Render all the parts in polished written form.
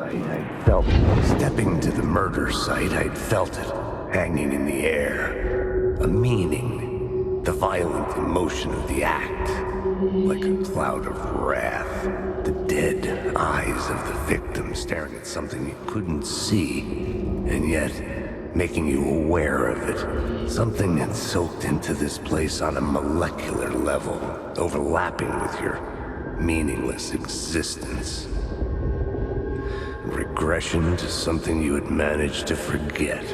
I'd felt it. Stepping to the murder site, I'd felt it, hanging in the air. A meaning, the violent emotion of the act, like a cloud of wrath. The dead eyes of the victim staring at something you couldn't see, and yet making you aware of it. Something had soaked into this place on a molecular level, overlapping with your meaningless existence. Regression to something you had managed to forget,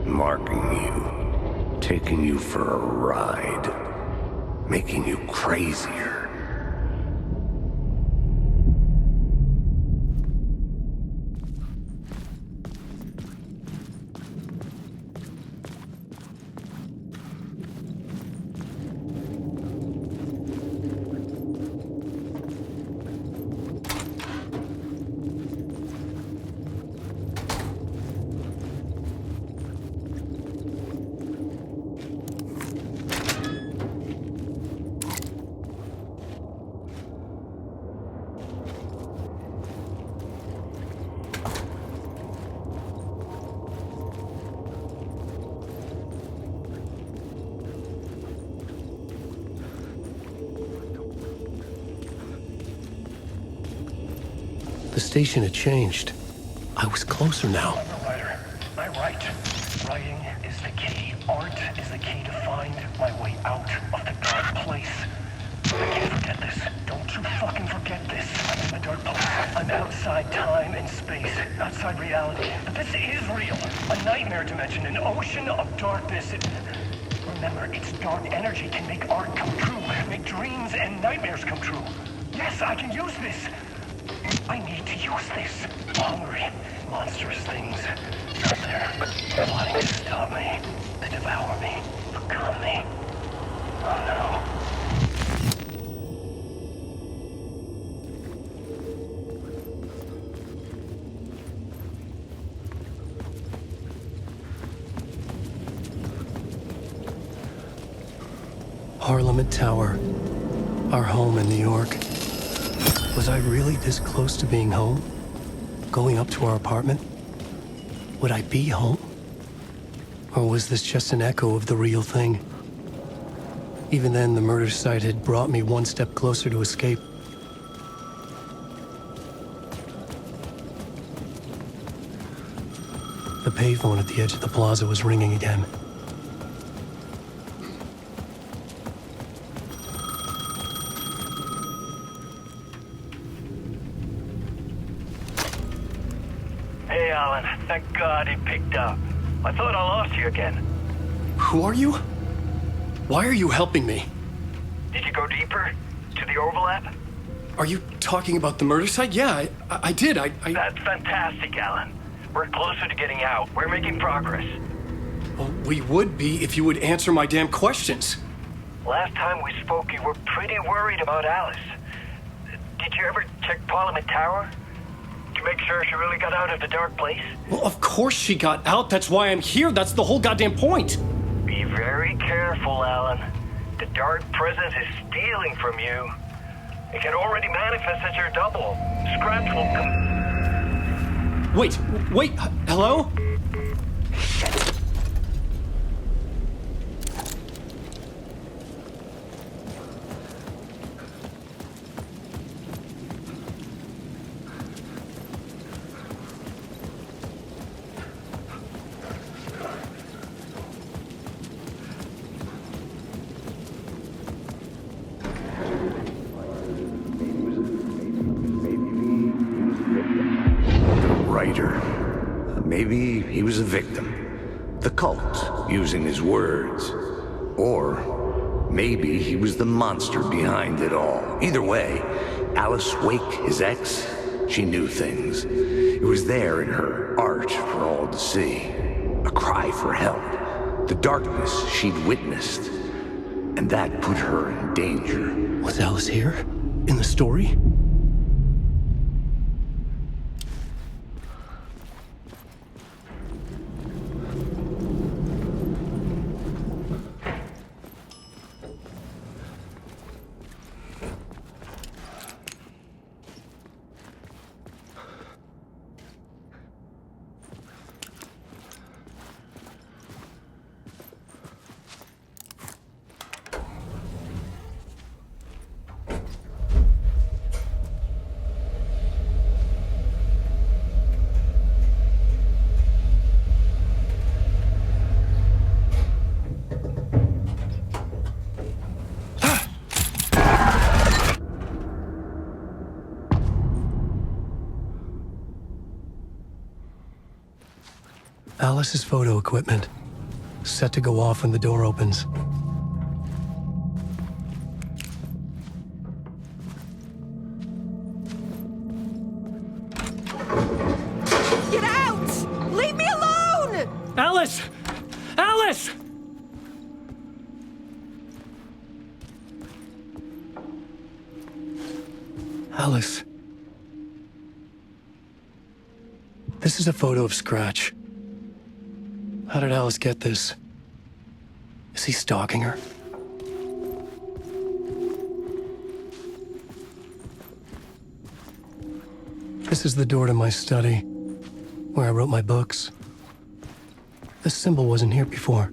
marking you, taking you for a ride, making you crazier. The station had changed. I was closer now. I'm a writer. I write. Writing is the key. Art is the key to find my way out of the dark place. I can't forget this. Don't you fucking forget this. I'm in the dark place. I'm outside time and space. Outside reality. But this is real. A nightmare dimension. An ocean of darkness. Remember, its dark energy can make art come true. Make dreams and nightmares come true. Yes, I can use this. I need to use this. Hungry, monstrous things out there, plotting to stop me, to devour me, become me. Oh no. Parliament Tower, our home in New York. Was I really this close to being home? Going up to our apartment? Would I be home? Or was this just an echo of the real thing? Even then, the murder site had brought me one step closer to escape. The payphone at the edge of the plaza was ringing again. Hey, Alan. Thank God it picked up. I thought I lost you again. Who are you? Why are you helping me? Did you go deeper? To the overlap? Are you talking about the murder site? Yeah, I did. That's fantastic, Alan. We're closer to getting out. We're making progress. Well, we would be if you would answer my damn questions. Last time we spoke, you were pretty worried about Alice. Did you ever check Parliament Tower? To make sure she really got out of the dark place? Well, of course she got out. That's why I'm here. That's the whole goddamn point. Be very careful, Alan. The dark presence is stealing from you. It can already manifest as your double. Scraps will come. Wait, hello? Maybe he was a victim. The cult, using his words. Or maybe he was the monster behind it all. Either way, Alice Wake, his ex, she knew things. It was there in her art for all to see. A cry for help. The darkness she'd witnessed. And that put her in danger. Was Alice here? In the story? Alice's photo equipment, set to go off when the door opens. Get out! Leave me alone! Alice! Alice! Alice. This is a photo of Scratch. How did Alice get this? Is he stalking her? This is the door to my study, where I wrote my books. This symbol wasn't here before.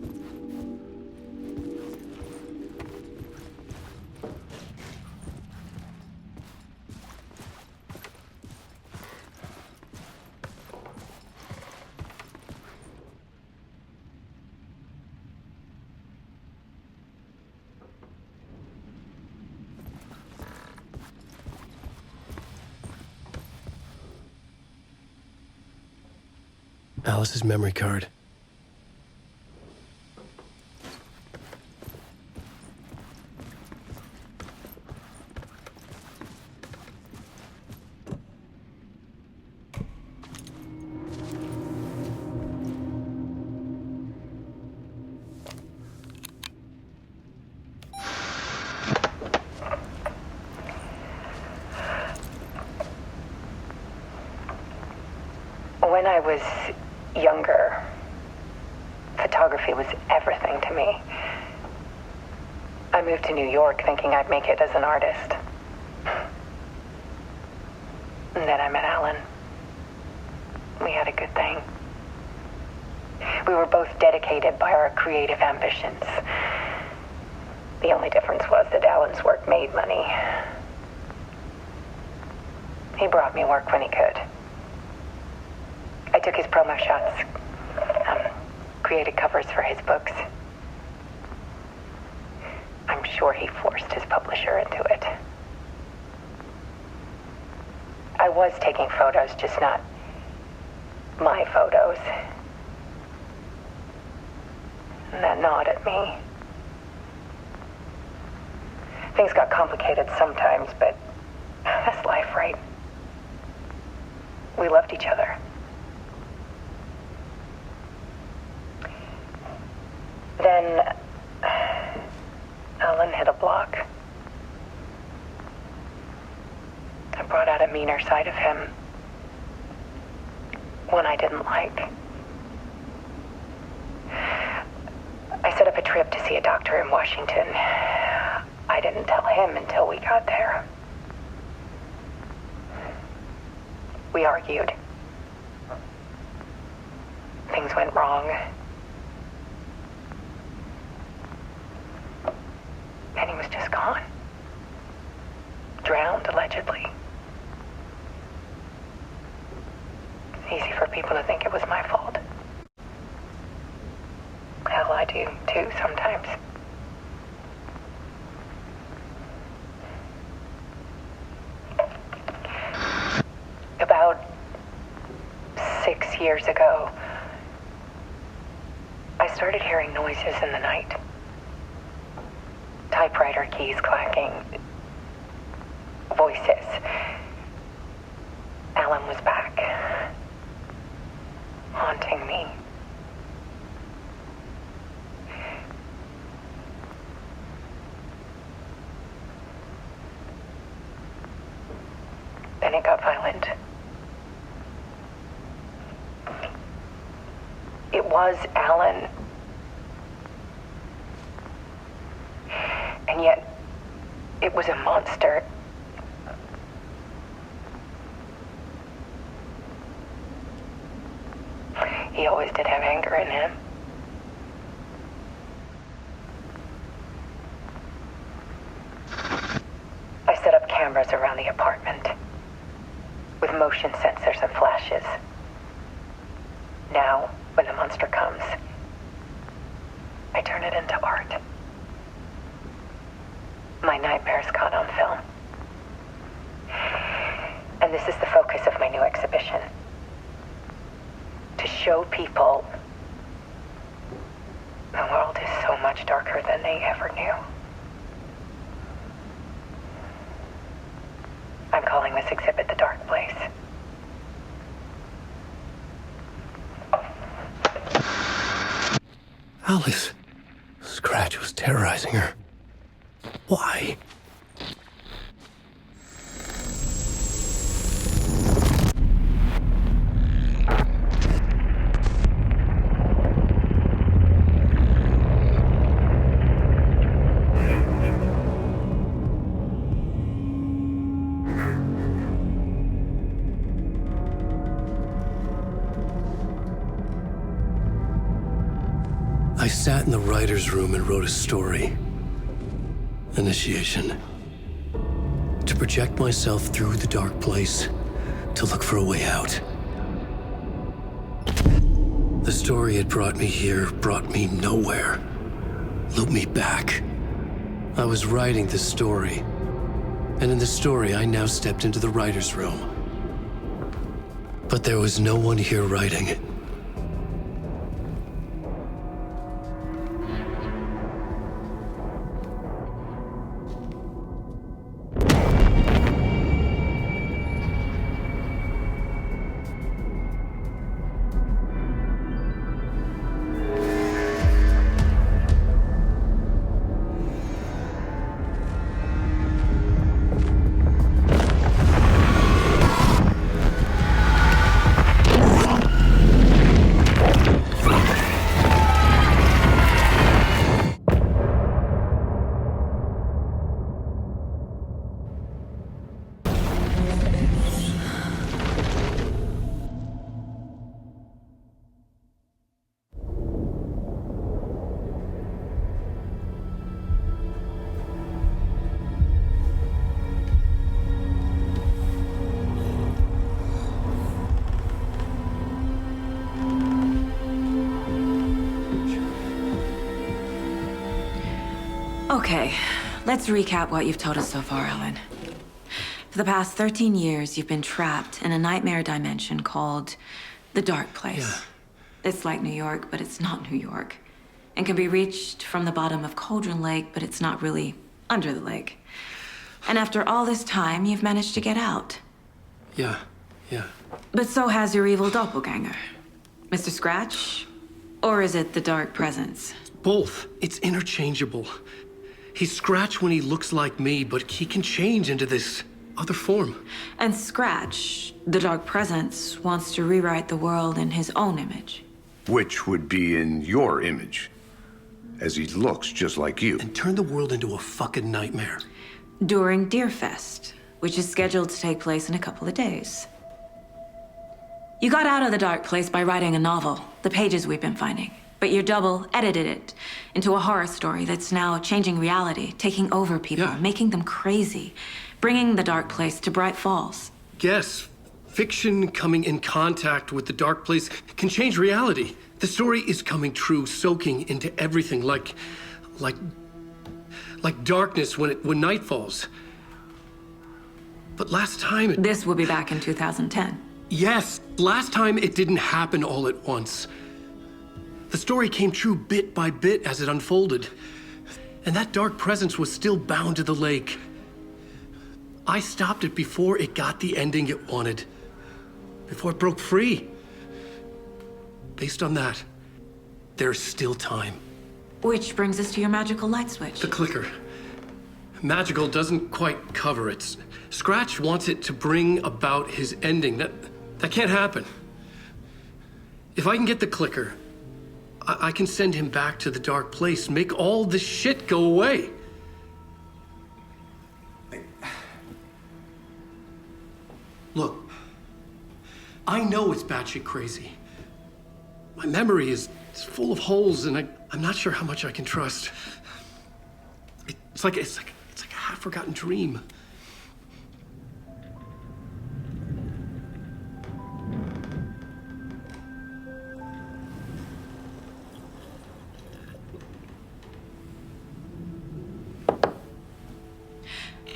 Alice's memory card. When I was younger, photography was everything to me. I moved to New York thinking I'd make it as an artist. And then I met Alan. We had a good thing. We were both dedicated by our creative ambitions. The only difference was that Alan's work made money. He brought me work when he could. I took his promo shots, created covers for his books. I'm sure he forced his publisher into it. I was taking photos, just not my photos. And that gnawed at me. Things got complicated sometimes, but that's life, right? We loved each other. Then Alan hit a block. I brought out a meaner side of him. One I didn't like. I set up a trip to see a doctor in Washington. I didn't tell him until we got there. We argued. Things went wrong. And he was just gone. Drowned, allegedly. It's easy for people to think it was my fault. Hell, I do, too, sometimes. About 6 years ago, I started hearing noises in the night. Typewriter keys clacking. Voices. Alan was back. Haunting me. Then it got violent. It was Alan. And yet, it was a monster. He always did have anger in him. I set up cameras around the apartment with motion sensors and flashes. Now, when the monster comes, I turn it into art. My nightmares caught on film. And this is the focus of my new exhibition. To show people much darker than they ever knew. I'm calling this exhibit The Dark Place. Alice. Scratch was terrorizing her. Why? I sat in the writer's room and wrote a story. Initiation. To project myself through the dark place, to look for a way out. The story had brought me here, brought me nowhere. Looped me back. I was writing the story. And in the story, I now stepped into the writer's room. But there was no one here writing it. Okay, let's recap what you've told us so far, Alan. For the past 13 years, you've been trapped in a nightmare dimension called the Dark Place. Yeah. It's like New York, but it's not New York. And can be reached from the bottom of Cauldron Lake, but it's not really under the lake. And after all this time, you've managed to get out. Yeah. But so has your evil doppelganger. Mr. Scratch? Or is it the Dark Presence? Both. It's interchangeable. He's Scratch when he looks like me, but he can change into this other form. And Scratch, the Dark Presence, wants to rewrite the world in his own image. Which would be in your image, as he looks just like you. And turn the world into a fucking nightmare. During Deerfest, which is scheduled to take place in a couple of days. You got out of the Dark Place by writing a novel, the pages we've been finding. But your double edited it into a horror story that's now changing reality, taking over people, Yeah. making them crazy, bringing the Dark Place to Bright Falls. Yes, fiction coming in contact with the dark place can change reality. The story is coming true, soaking into everything like darkness when night falls. But last time This will be back in 2010. Yes, last time it didn't happen all at once. The story came true bit by bit as it unfolded. And that dark presence was still bound to the lake. I stopped it before it got the ending it wanted. Before it broke free. Based on that, there's still time. Which brings us to your magical light switch. The clicker. Magical doesn't quite cover it. Scratch wants it to bring about his ending. That can't happen. If I can get the clicker, I can send him back to the dark place, make all this shit go away. Look, I know it's batshit crazy. My memory is full of holes, and I'm not sure how much I can trust. It's like a half-forgotten dream.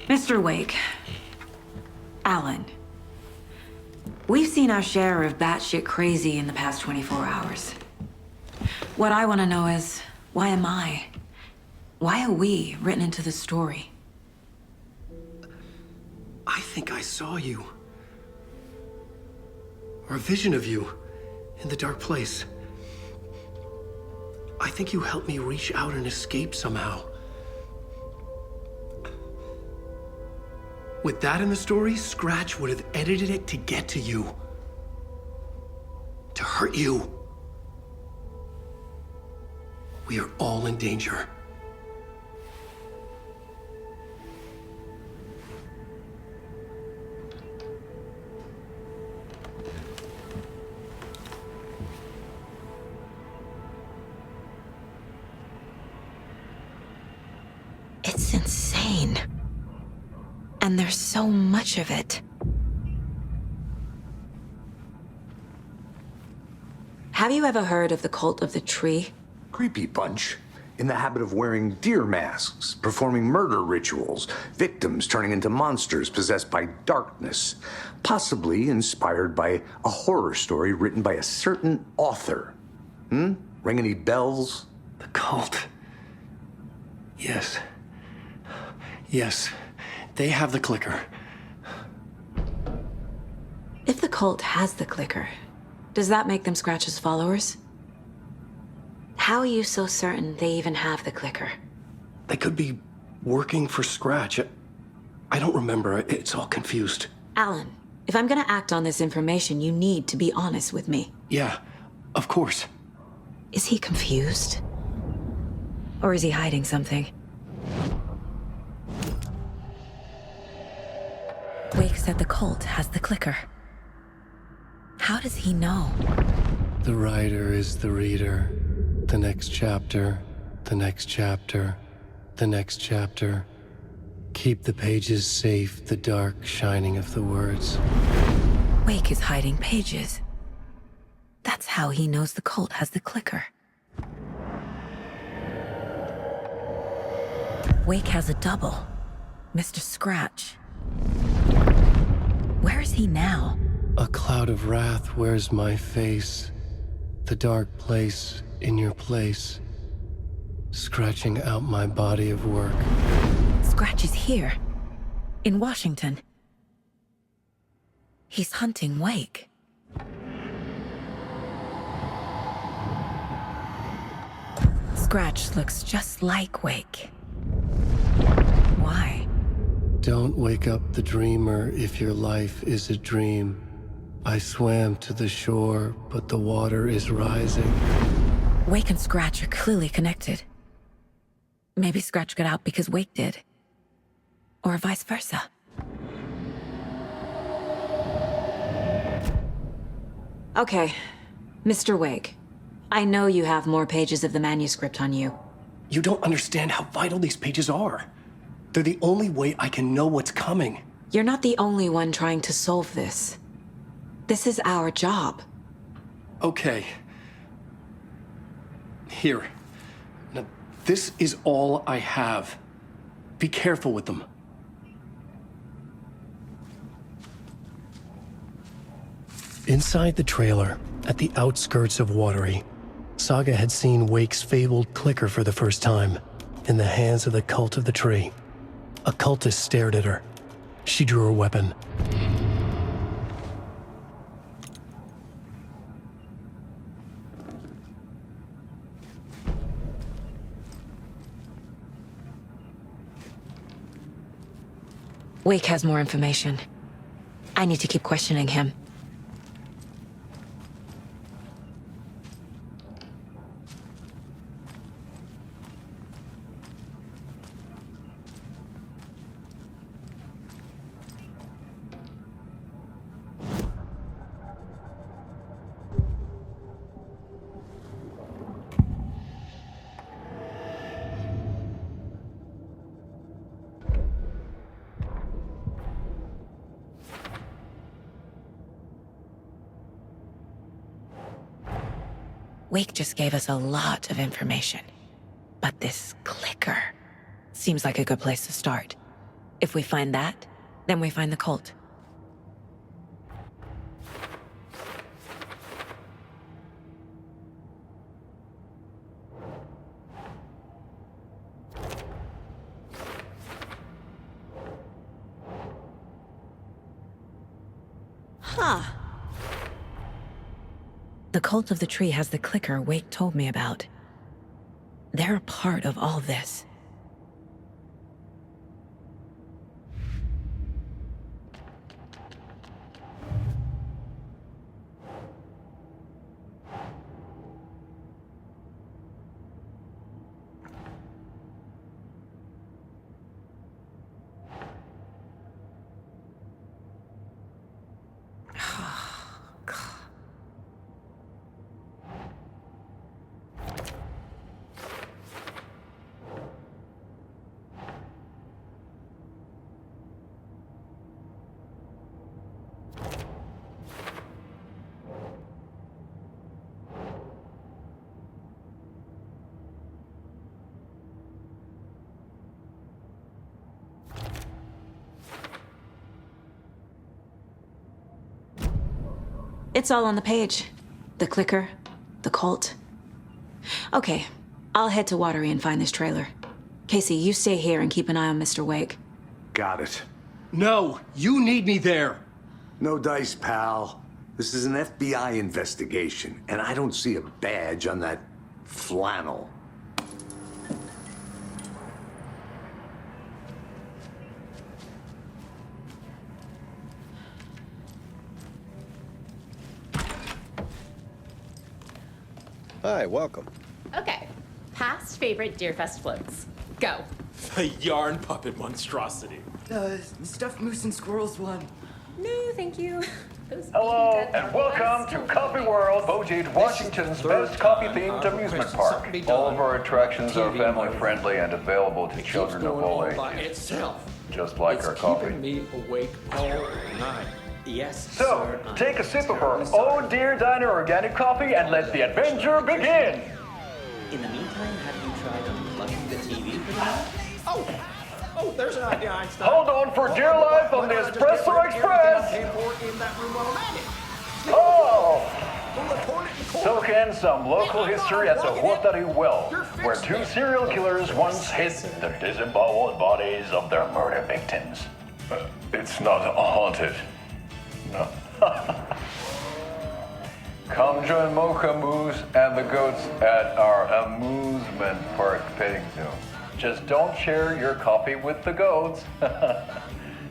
Mr. Wake, Alan, we've seen our share of batshit crazy in the past 24 hours. What I want to know is, why am I? Why are we written into the story? I think I saw you. Or a vision of you in the dark place. I think you helped me reach out and escape somehow. With that in the story, Scratch would have edited it to get to you. To hurt you. We are all in danger. It's insane. And there's so much of it. Have you ever heard of the cult of the tree? Creepy bunch. In the habit of wearing deer masks, performing murder rituals, victims turning into monsters possessed by darkness, possibly inspired by a horror story written by a certain author. Ring any bells? The cult. Yes. Yes. They have the clicker. If the cult has the clicker, does that make them Scratch's followers? How are you so certain they even have the clicker? They could be working for Scratch. I don't remember. It's all confused. Alan, if I'm gonna act on this information, you need to be honest with me. Yeah, of course. Is he confused? Or is he hiding something? Wake said the cult has the clicker. How does he know? The writer is the reader. The next chapter, the next chapter, the next chapter. Keep the pages safe, the dark shining of the words. Wake is hiding pages. That's how he knows the cult has the clicker. Wake has a double. Mr. Scratch. Where is he now? A cloud of wrath wears my face. The dark place in your place. Scratching out my body of work. Scratch is here. In Washington. He's hunting Wake. Scratch looks just like Wake. Why? Don't wake up the dreamer if your life is a dream. I swam to the shore, but the water is rising. Wake and Scratch are clearly connected. Maybe Scratch got out because Wake did. Or vice versa. Okay, Mr. Wake. I know you have more pages of the manuscript on you. You don't understand how vital these pages are. They're the only way I can know what's coming. You're not the only one trying to solve this. This is our job. Okay. Here. Now, this is all I have. Be careful with them. Inside the trailer, at the outskirts of Watery, Saga had seen Wake's fabled clicker for the first time, in the hands of the cult of the tree. A cultist stared at her. She drew her weapon. Wake has more information. I need to keep questioning him. Wake just gave us a lot of information. But this clicker seems like a good place to start. If we find that, then we find the cult. The cult of the tree has the clicker Wake told me about. They're a part of all this. It's all on the page. The clicker, the cult. Okay, I'll head to Watery and find this trailer. Casey, you stay here and keep an eye on Mr. Wake. Got it. No, you need me there. No dice, pal. This is an FBI investigation, and I don't see a badge on that flannel. Hi, welcome. Okay. Past favorite Deerfest floats. Go. The yarn puppet monstrosity. Stuffed moose and squirrels one. No, thank you. Hello, and welcome to Coffee World, voted Washington's best coffee-themed amusement park. All of our attractions are family-friendly and available to children of all ages, just like our coffee. Keeping me awake all night. Yes, So, sir. take a sip of our Oh Dear Diner organic coffee and let the adventure begin! In the meantime, have you tried unplugging the TV for the Oh, there's an idea, Einstein. Hold on for dear life on the Espresso Express! In that room while I'm at it. Oh! Soak in some local history at the Watery Well, where two serial killers once hid the disemboweled bodies of their murder victims. It's not haunted. No. Come join Mocha Moose and the goats at our amusement park petting zoo. Just don't share your coffee with the goats.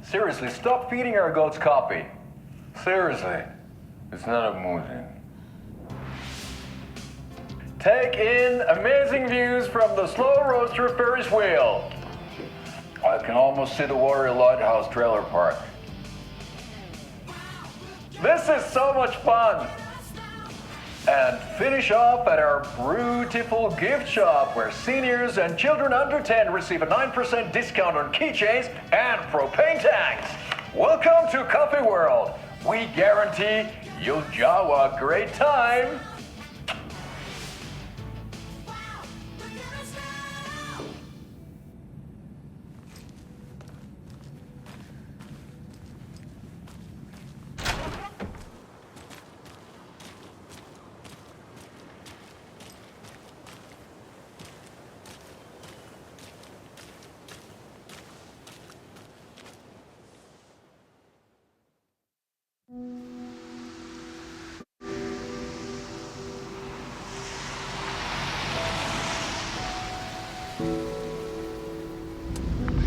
Seriously, stop feeding our goats coffee. Seriously, it's not amusing. Take in amazing views from the Slow Roaster Ferris wheel. I can almost see the Watery Lighthouse trailer park. This is so much fun! And finish off at our beautiful gift shop where seniors and children under 10 receive a 9% discount on keychains and propane tanks. Welcome to Coffee World. We guarantee you'll have a great time.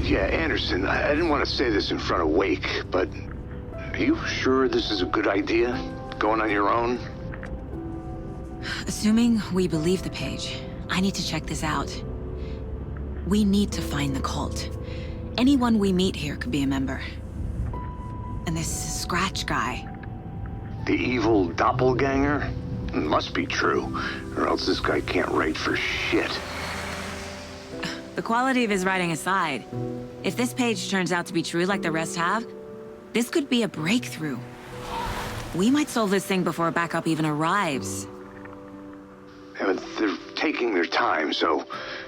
Yeah, Anderson, I didn't want to say this in front of Wake, but are you sure this is a good idea? Going on your own? Assuming we believe the page, I need to check this out. We need to find the cult. Anyone we meet here could be a member. And this Scratch guy. The evil doppelganger? Must be true, or else this guy can't write for shit. The quality of his writing aside, if this page turns out to be true like the rest have, this could be a breakthrough. We might solve this thing before backup even arrives. Yeah, but they're taking their time, so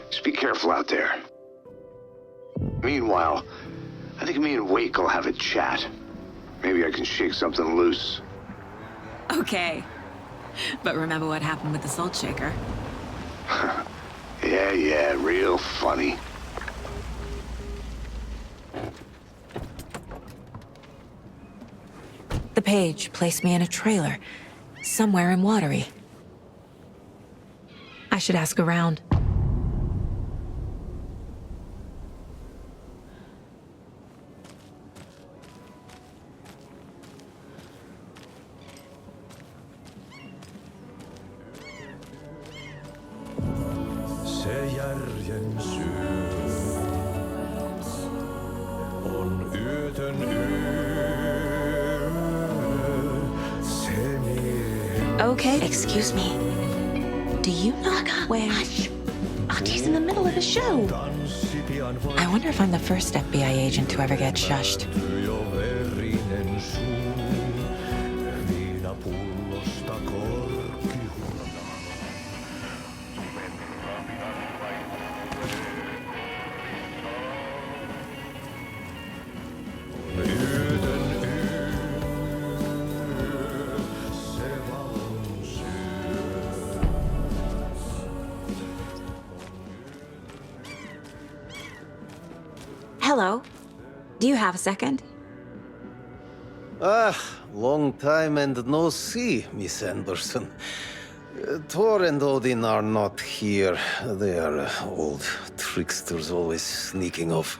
just be careful out there. Meanwhile, I think me and Wake will have a chat. Maybe I can shake something loose. Okay. But remember what happened with the salt shaker? Yeah, real funny. The Paige placed me in a trailer, somewhere in Watery. I should ask around. Okay, excuse me. Do you know where... Hush! Audie's in the middle of the show. I wonder if I'm the first FBI agent to ever get shushed. Hello. Do you have a second? Long time and no see, Miss Anderson. Thor and Odin are not here. They are old tricksters always sneaking off.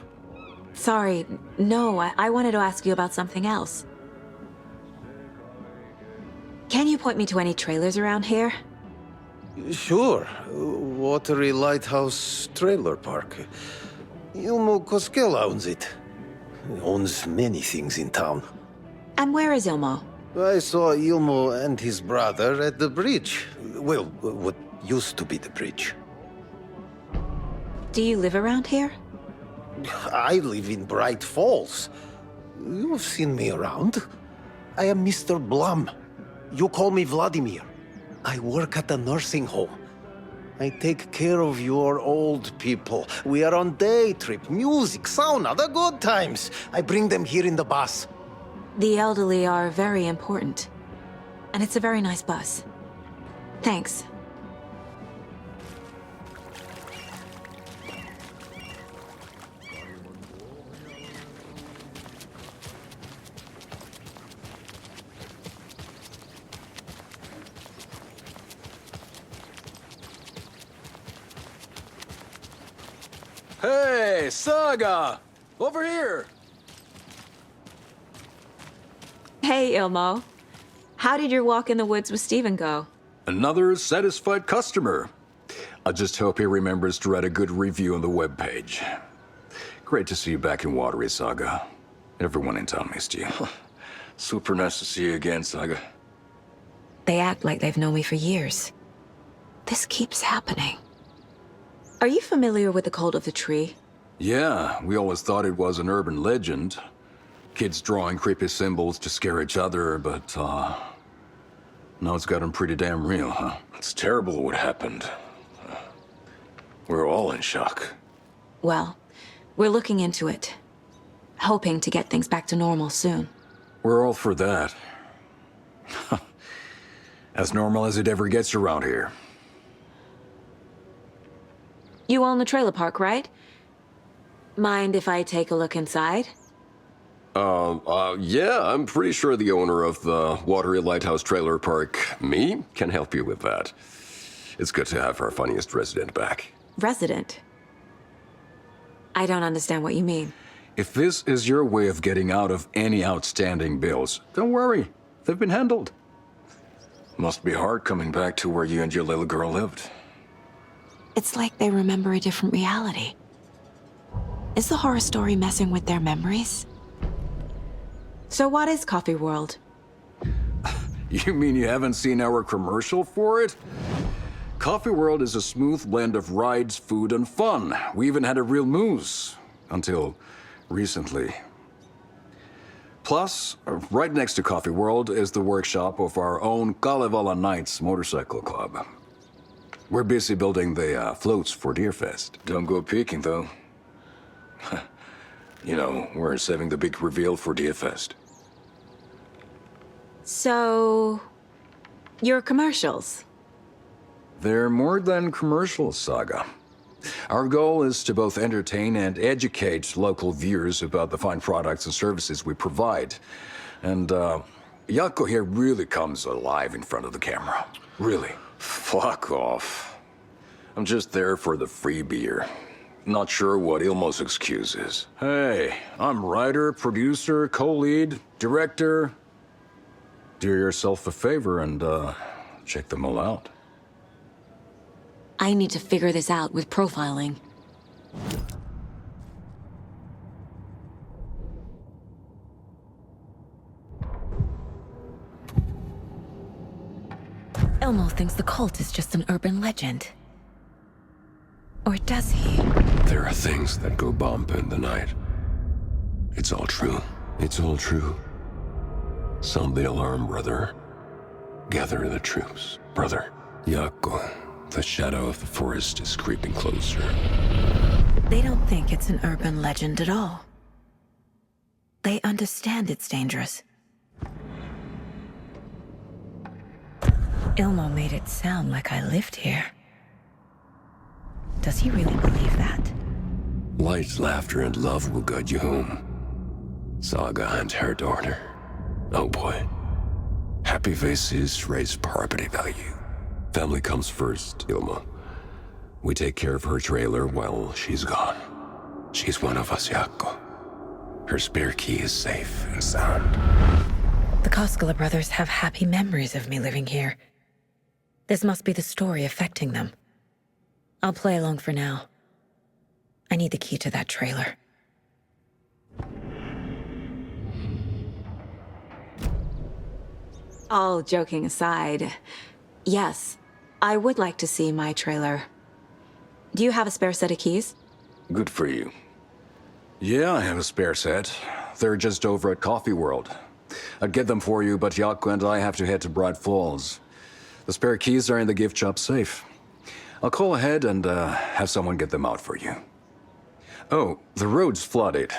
Sorry. No, I wanted to ask you about something else. Can you point me to any trailers around here? Sure. Watery Lighthouse Trailer Park. Ilmo Koskela owns it. He owns many things in town. And where is Ilmo? I saw Ilmo and his brother at the bridge. Well, what used to be the bridge. Do you live around here? I live in Bright Falls. You've seen me around. I am Mr. Blum. You call me Vladimir. I work at a nursing home. I take care of your old people. We are on day trip, music, sauna, the good times. I bring them here in the bus. The elderly are very important. And it's a very nice bus. Thanks. Hey, Saga! Over here! Hey, Ilmo. How did your walk in the woods with Steven go? Another satisfied customer. I just hope he remembers to write a good review on the webpage. Great to see you back in Watery, Saga. Everyone in town missed you. Super nice to see you again, Saga. They act like they've known me for years. This keeps happening. Are you familiar with the Cult of the Tree? Yeah, we always thought it was an urban legend. Kids drawing creepy symbols to scare each other, but, now it's gotten pretty damn real, huh? It's terrible what happened. We're all in shock. Well, we're looking into it. Hoping to get things back to normal soon. We're all for that. As normal as it ever gets around here. You own the trailer park, right? Mind if I take a look inside? Yeah, I'm pretty sure the owner of the Watery Lighthouse Trailer Park, me, can help you with that. It's good to have our funniest resident back. Resident? I don't understand what you mean. If this is your way of getting out of any outstanding bills, don't worry. They've been handled. Must be hard coming back to where you and your little girl lived. It's like they remember a different reality. Is the horror story messing with their memories? So what is Coffee World? You mean you haven't seen our commercial for it? Coffee World is a smooth blend of rides, food, and fun. We even had a real moose. Until recently. Plus, right next to Coffee World is the workshop of our own Kalevala Knights Motorcycle Club. We're busy building the floats for Deerfest. Don't go peeking, though. You know, we're saving the big reveal for Deerfest. So... your commercials? They're more than commercials, Saga. Our goal is to both entertain and educate local viewers about the fine products and services we provide. And, Yako here really comes alive in front of the camera. Really. Fuck off. I'm just there for the free beer. Not sure what Ilmo's excuse is. Hey, I'm writer, producer, co-lead, director. Do yourself a favor and, check them all out. I need to figure this out with profiling. Elmo thinks the cult is just an urban legend. Or does he? There are things that go bump in the night. It's all true. It's all true. Sound the alarm, brother. Gather the troops, brother. Yako, the shadow of the forest is creeping closer. They don't think it's an urban legend at all. They understand it's dangerous. Ilmo made it sound like I lived here. Does he really believe that? Light, laughter, and love will guide you home. Saga and her daughter. Oh boy. Happy faces raise property value. Family comes first, Ilma. We take care of her trailer while she's gone. She's one of us, Yako. Her spare key is safe and sound. The Koskela brothers have happy memories of me living here. This must be the story affecting them. I'll play along for now. I need the key to that trailer. All joking aside, yes, I would like to see my trailer. Do you have a spare set of keys? Good for you. Yeah, I have a spare set. They're just over at Coffee World. I'd get them for you, but Yako and I have to head to Bright Falls. The spare keys are in the gift shop safe. I'll call ahead and have someone get them out for you. Oh, the road's flooded,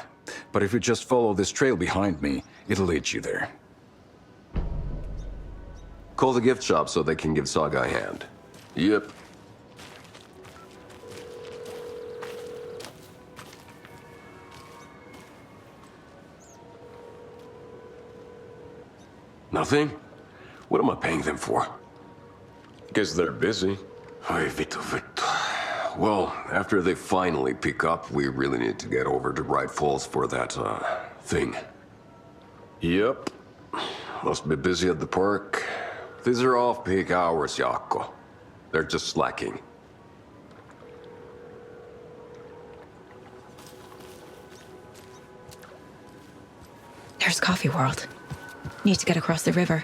but if you just follow this trail behind me, it'll lead you there. Call the gift shop so they can give Saga a hand. Yep. Nothing? What am I paying them for? Guess they're busy. Ay, Vito. Well, after they finally pick up, we really need to get over to Bright Falls for that, thing. Yep. Must be busy at the park. These are off-peak hours, Yako. They're just slacking. There's Coffee World. Need to get across the river.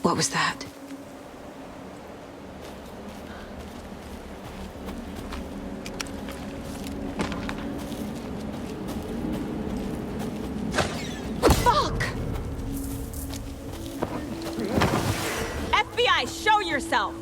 What was that? Fuck! FBI, show yourself!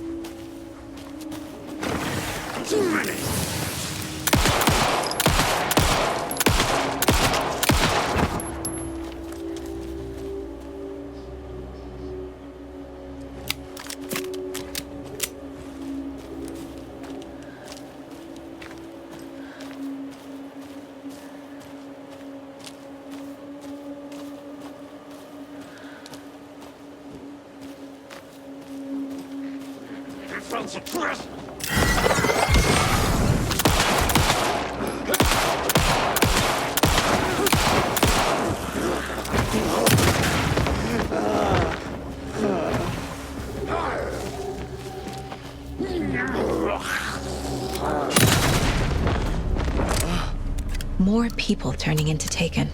More people turning into Taken.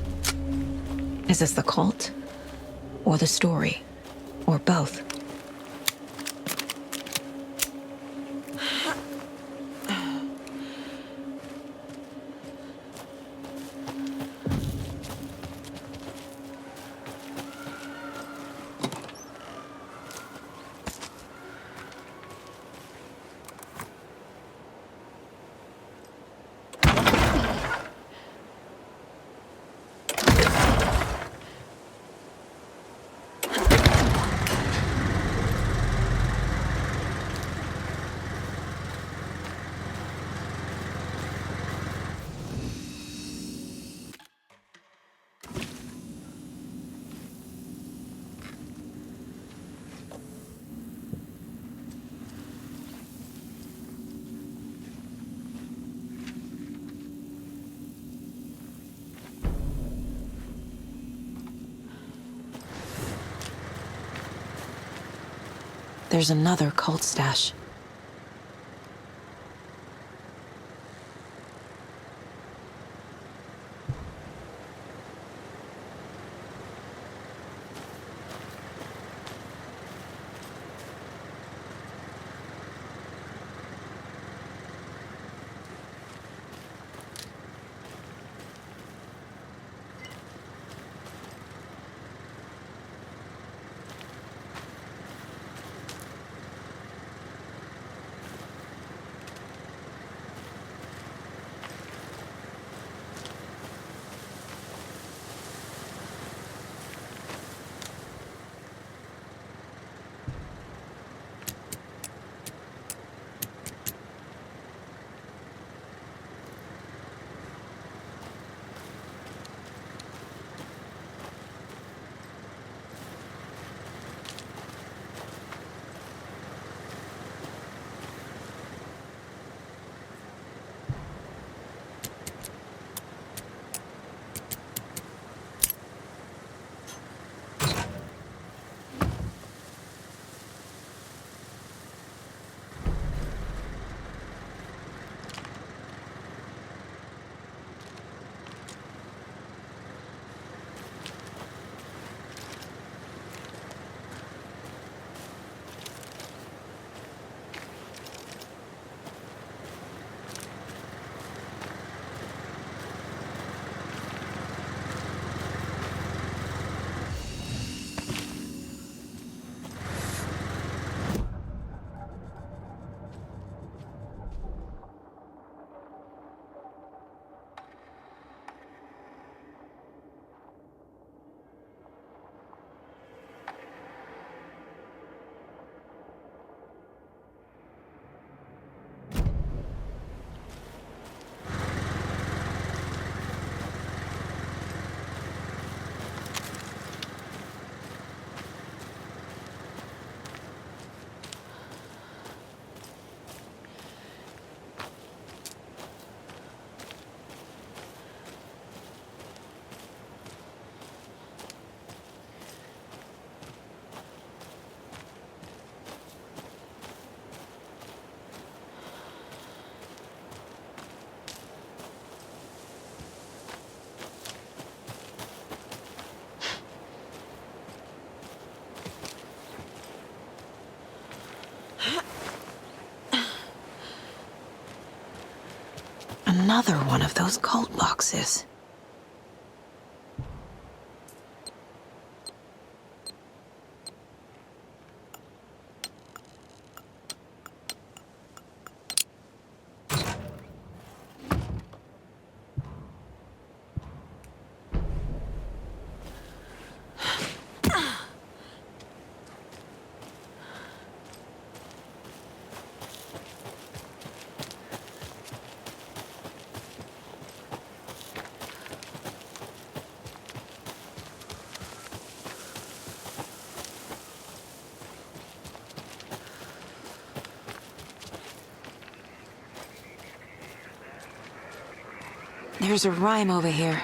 Is this the cult? Or the story? Or both? There's another cult stash. Another one of those cult boxes. There's a rhyme over here.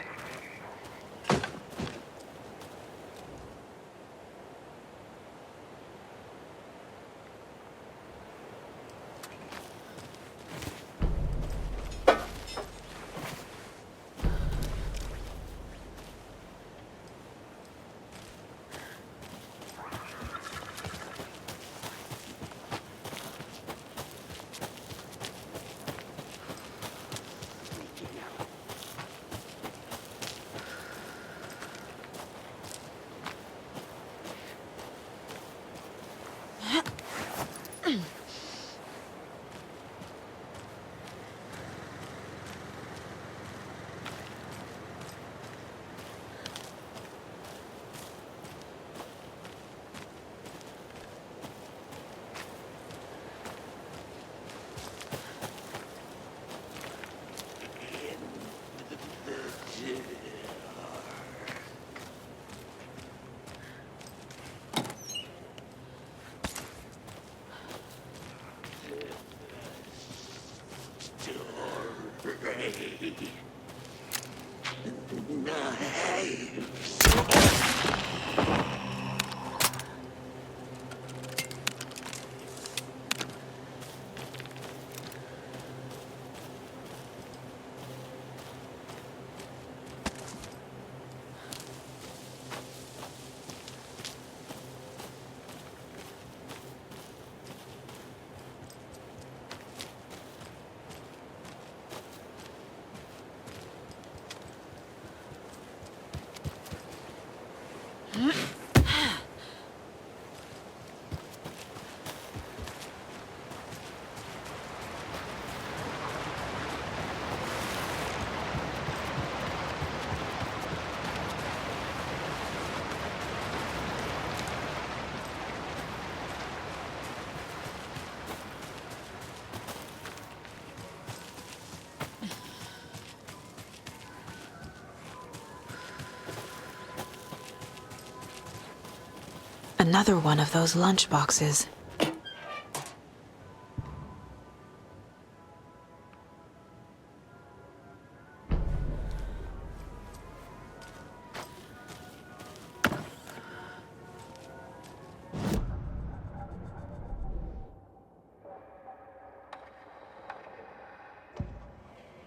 Another one of those lunch boxes.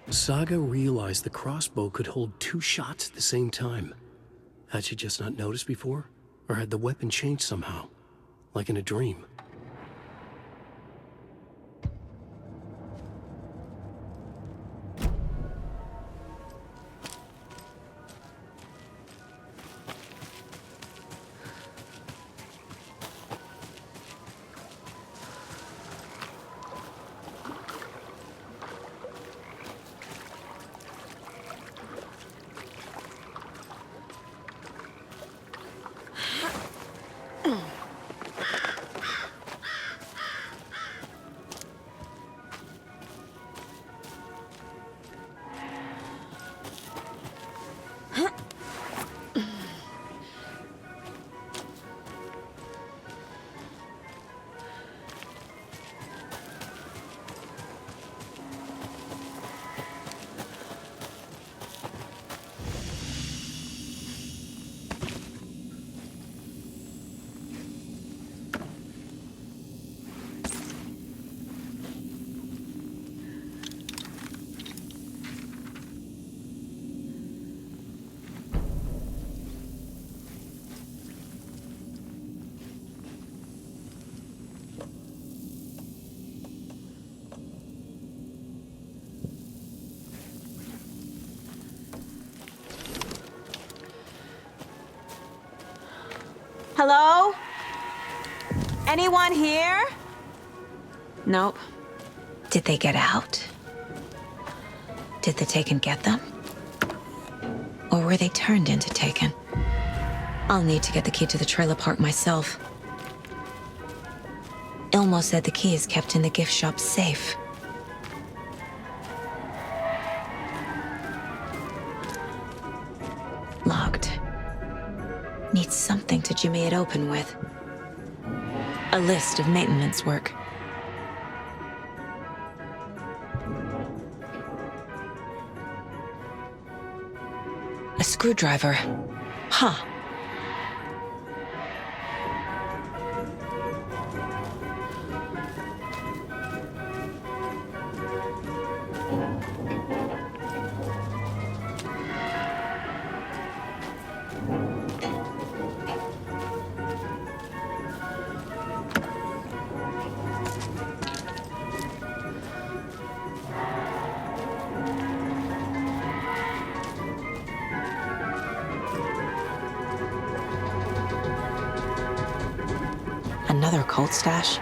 Saga realized the crossbow could hold 2 shots at the same time. Had she just not noticed before? Or had the weapon changed somehow? Like in a dream? Hello? Anyone here? Nope. Did they get out? Did the Taken get them? Or were they turned into Taken? I'll need to get the key to the trailer park myself. Ilmo said the key is kept in the gift shop safe. Locked. Needs something to jimmy it open with. A list of maintenance work. A screwdriver. Huh. Another cult stash?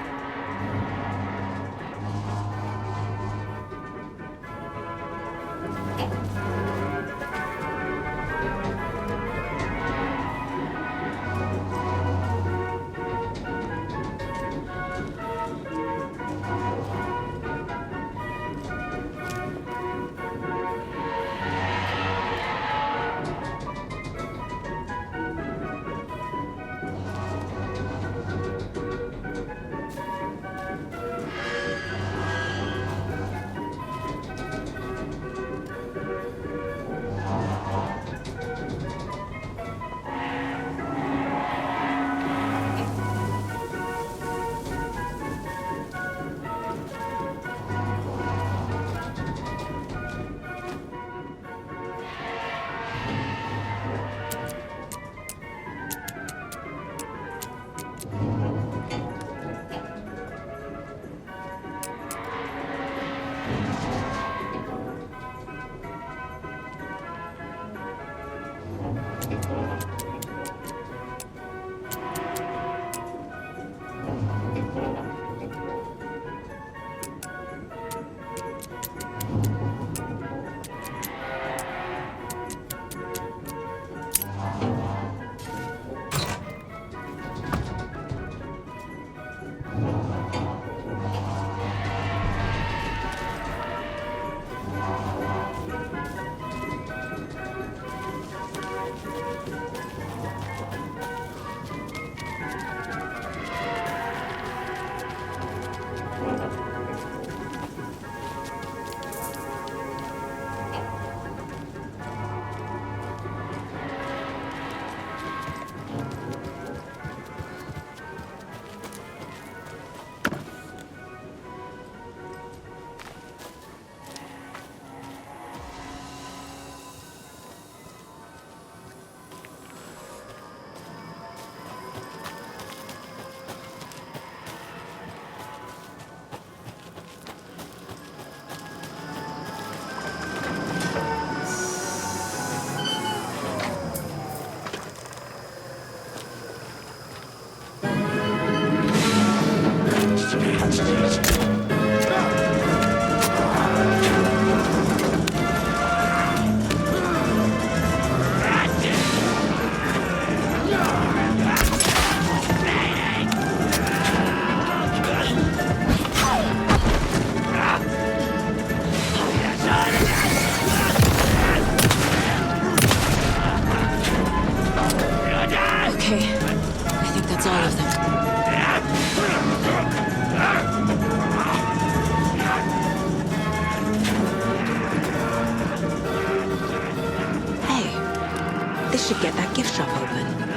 should get that gift shop open.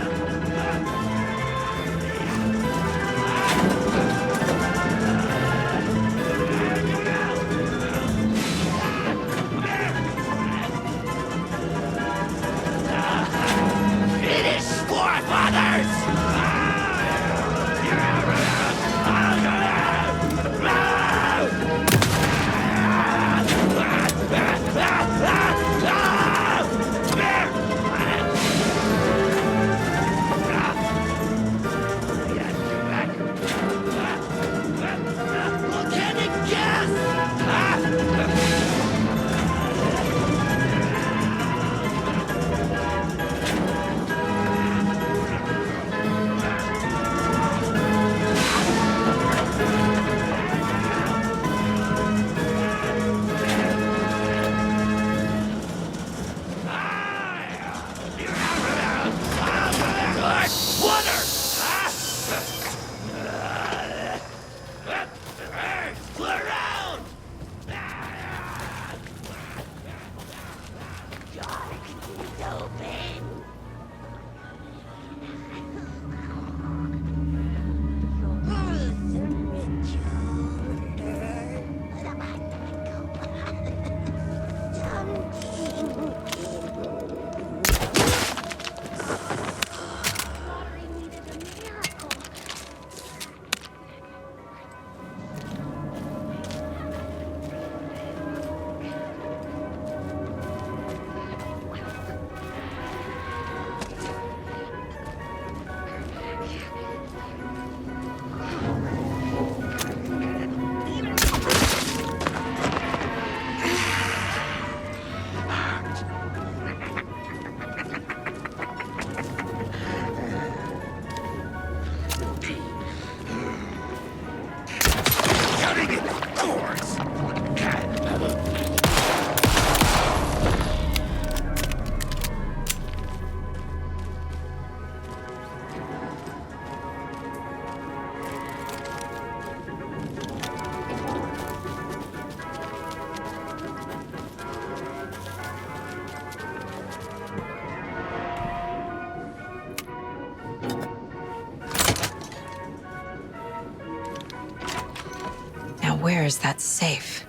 Where is that safe?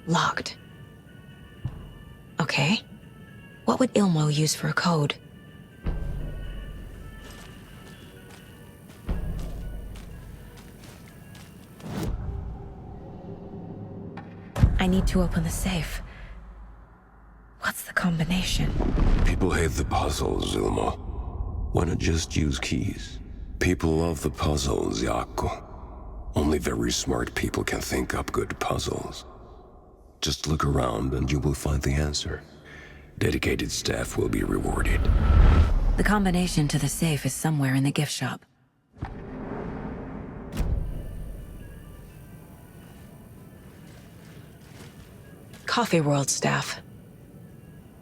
Locked. Okay. What would Ilmo use for a code? I need to open the safe. What's the combination? People hate the puzzles, Ilmo. Why not just use keys? People love the puzzles, Jaakko. Only very smart people can think up good puzzles. Just look around and you will find the answer. Dedicated staff will be rewarded. The combination to the safe is somewhere in the gift shop. Coffee World staff.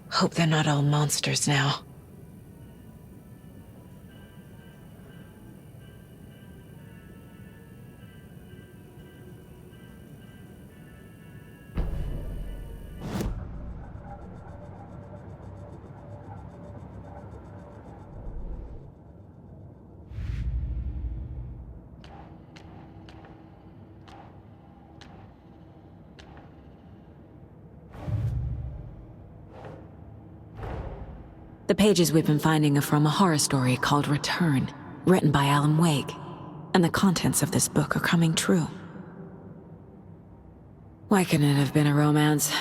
Hope they're not all monsters now. The pages we've been finding are from a horror story called Return, written by Alan Wake. And the contents of this book are coming true. Why couldn't it have been a romance?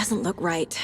doesn't look right.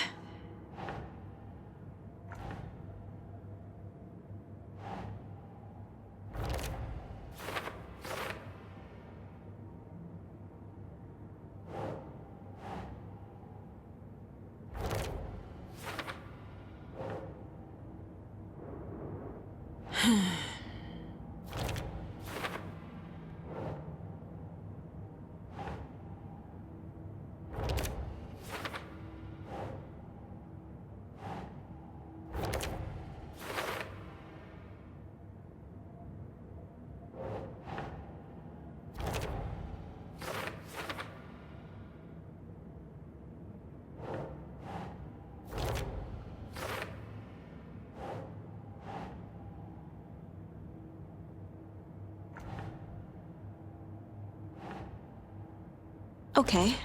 Okay.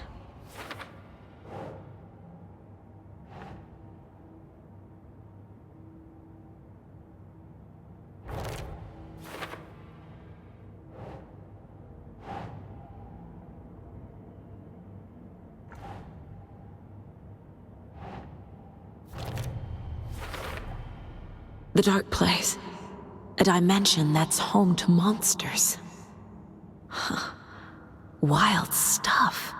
The dark place. A dimension that's home to monsters. Huh. Wild stuff.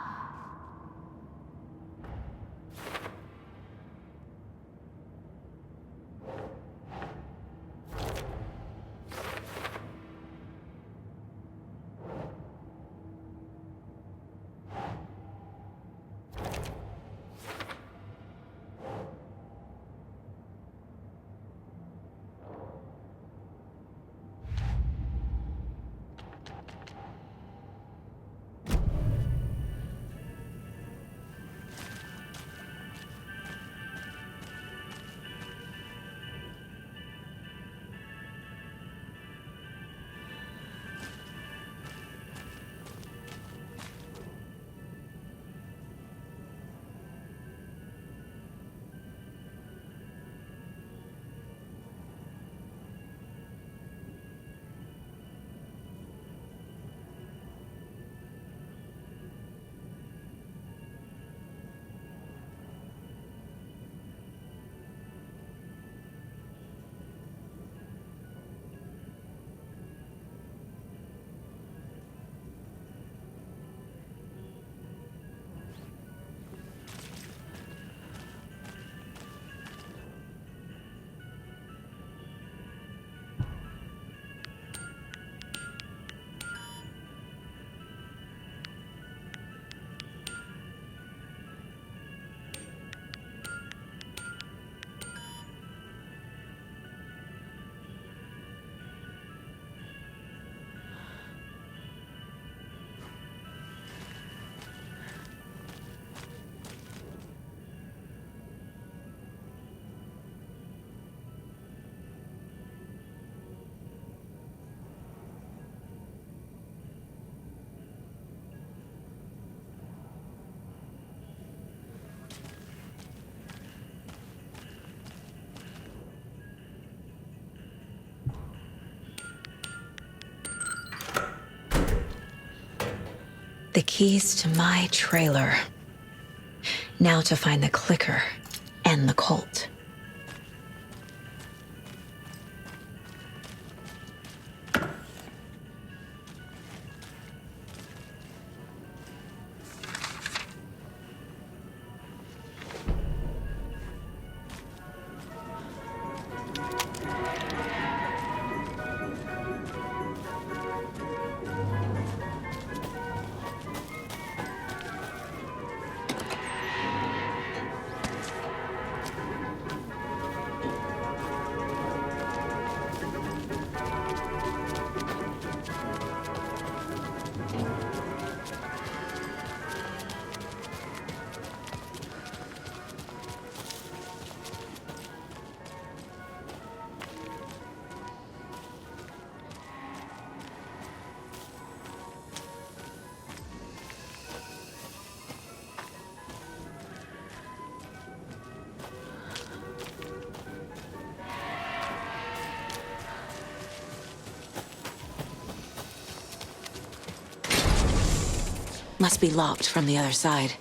The keys to my trailer. Now to find the clicker and the Colt. Must be locked from the other side.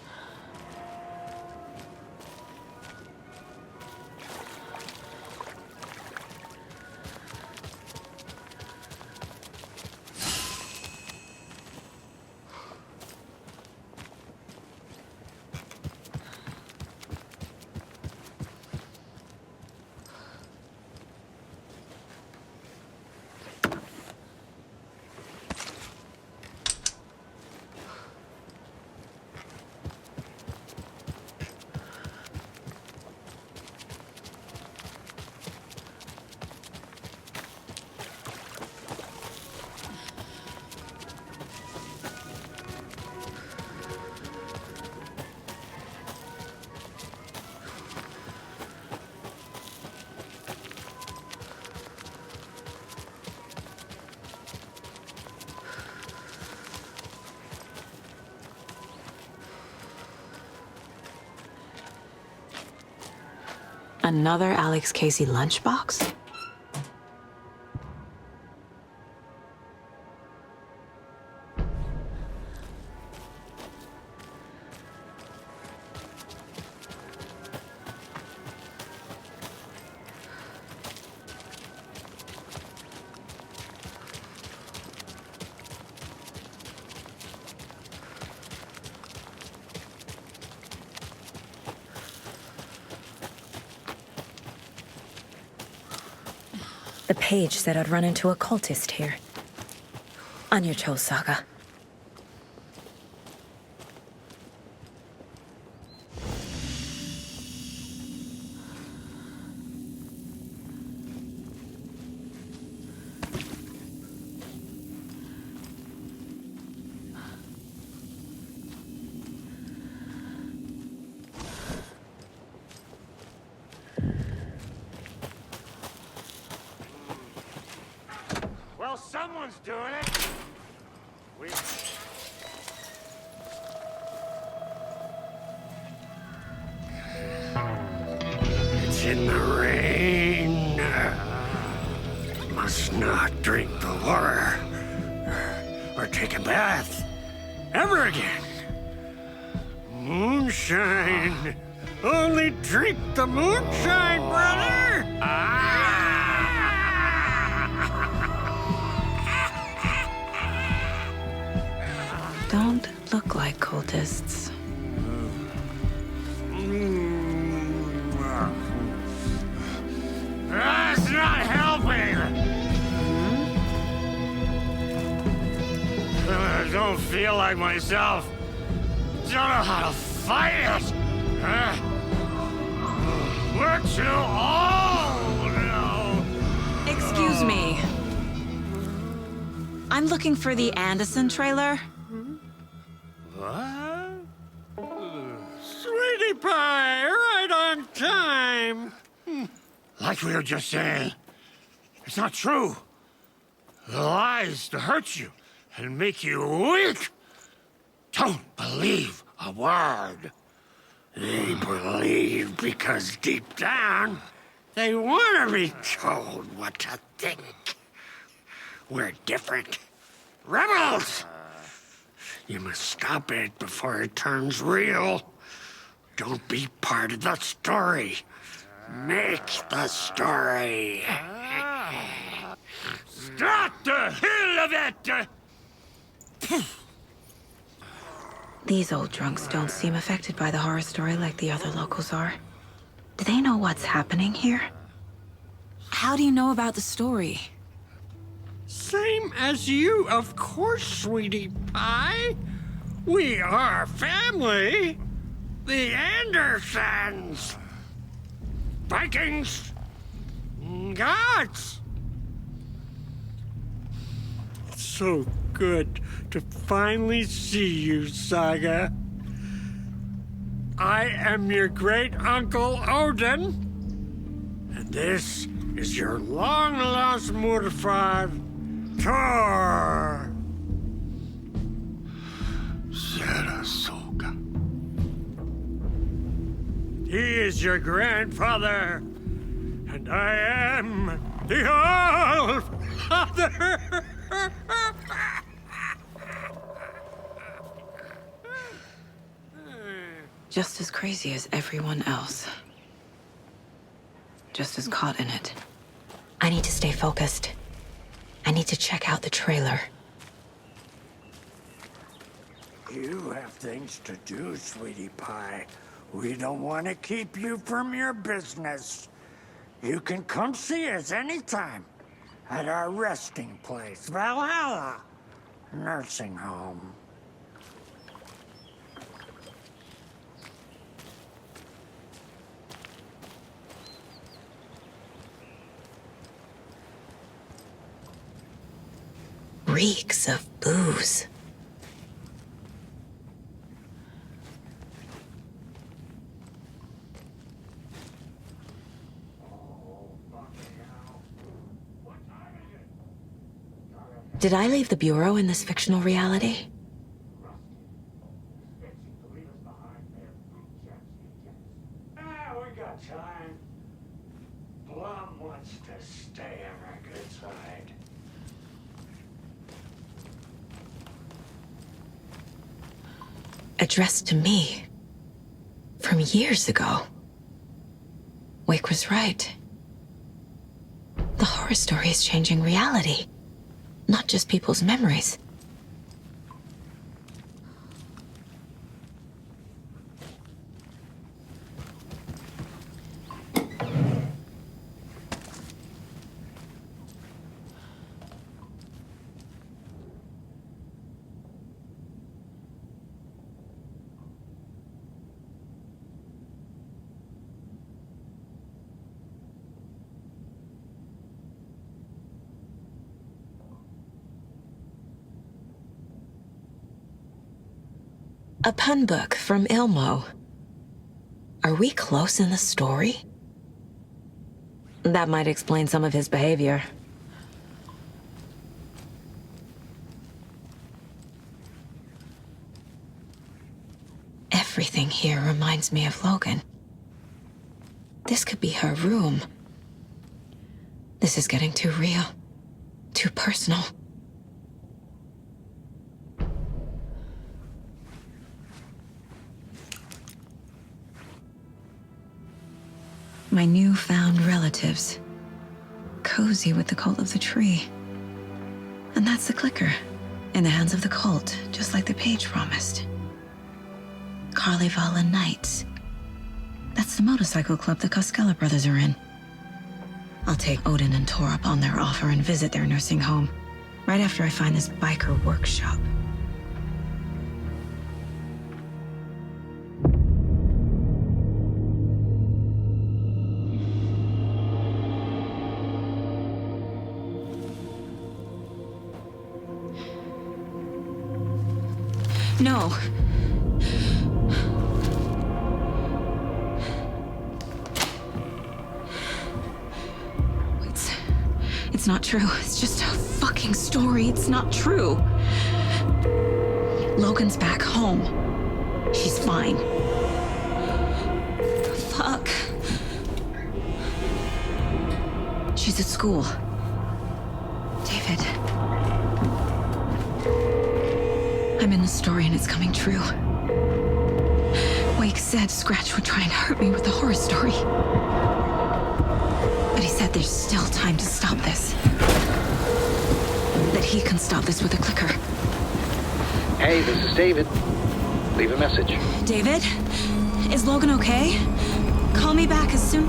Another Alex Casey lunchbox? The page said I'd run into a cultist here. On your Cho saga. Well, someone's doing it. It's in the rain. Must not drink the water or take a bath ever again. Moonshine. Only drink the moonshine, brother. Don't look like cultists. That's not helping. I don't feel like myself. Don't know how to fight it. We're too old now. Excuse me. I'm looking for the Anderson trailer. What? Sweetie pie, right on time. Like we were just saying, it's not true. The lies to hurt you and make you weak. Don't believe a word. They believe because deep down, they want to be told what to think. We're different. Rebels! You must stop it before it turns real. Don't be part of the story. Make the story. Start the hell of it! These old drunks don't seem affected by the horror story like the other locals are. Do they know what's happening here? How do you know about the story? Same as you, of course, sweetie pie. We are family. The Andersons. Vikings. Gods. It's so good to finally see you, Saga. I am your great-uncle Odin. And this is your long-lost mortified Tor. Sarasota. He is your grandfather, and I am the All-Father. Just as crazy as everyone else. Just as caught in it. I need to stay focused. I need to check out the trailer. You have things to do, sweetie pie. We don't want to keep you from your business. You can come see us anytime at our resting place, Valhalla Nursing Home. Reeks of booze. Did I leave the Bureau in this fictional reality? We got time. Mom wants to stay on our good side. Addressed to me. From years ago. Wake was right. The horror story is changing reality. Not just people's memories. A pun book from Ilmo. Are we close in the story? That might explain some of his behavior. Everything here reminds me of Logan. This could be her room. This is getting too real. Too personal. My newfound relatives. Cozy with the cult of the tree. And that's the clicker. In the hands of the cult, just like the page promised. Carnival Nights. That's the motorcycle club the Costello brothers are in. I'll take Odin and Tor up on their offer and visit their nursing home. Right after I find this biker workshop. No. It's not true. It's just a fucking story. It's not true. Logan's back home. She's fine. Fuck. She's at school. David. I'm in the story and it's coming true. Wake said Scratch would try and hurt me with the horror story. But he said there's still time to stop this. That he can stop this with a clicker. Hey, this is David. Leave a message. David? Is Logan okay? Call me back as soon...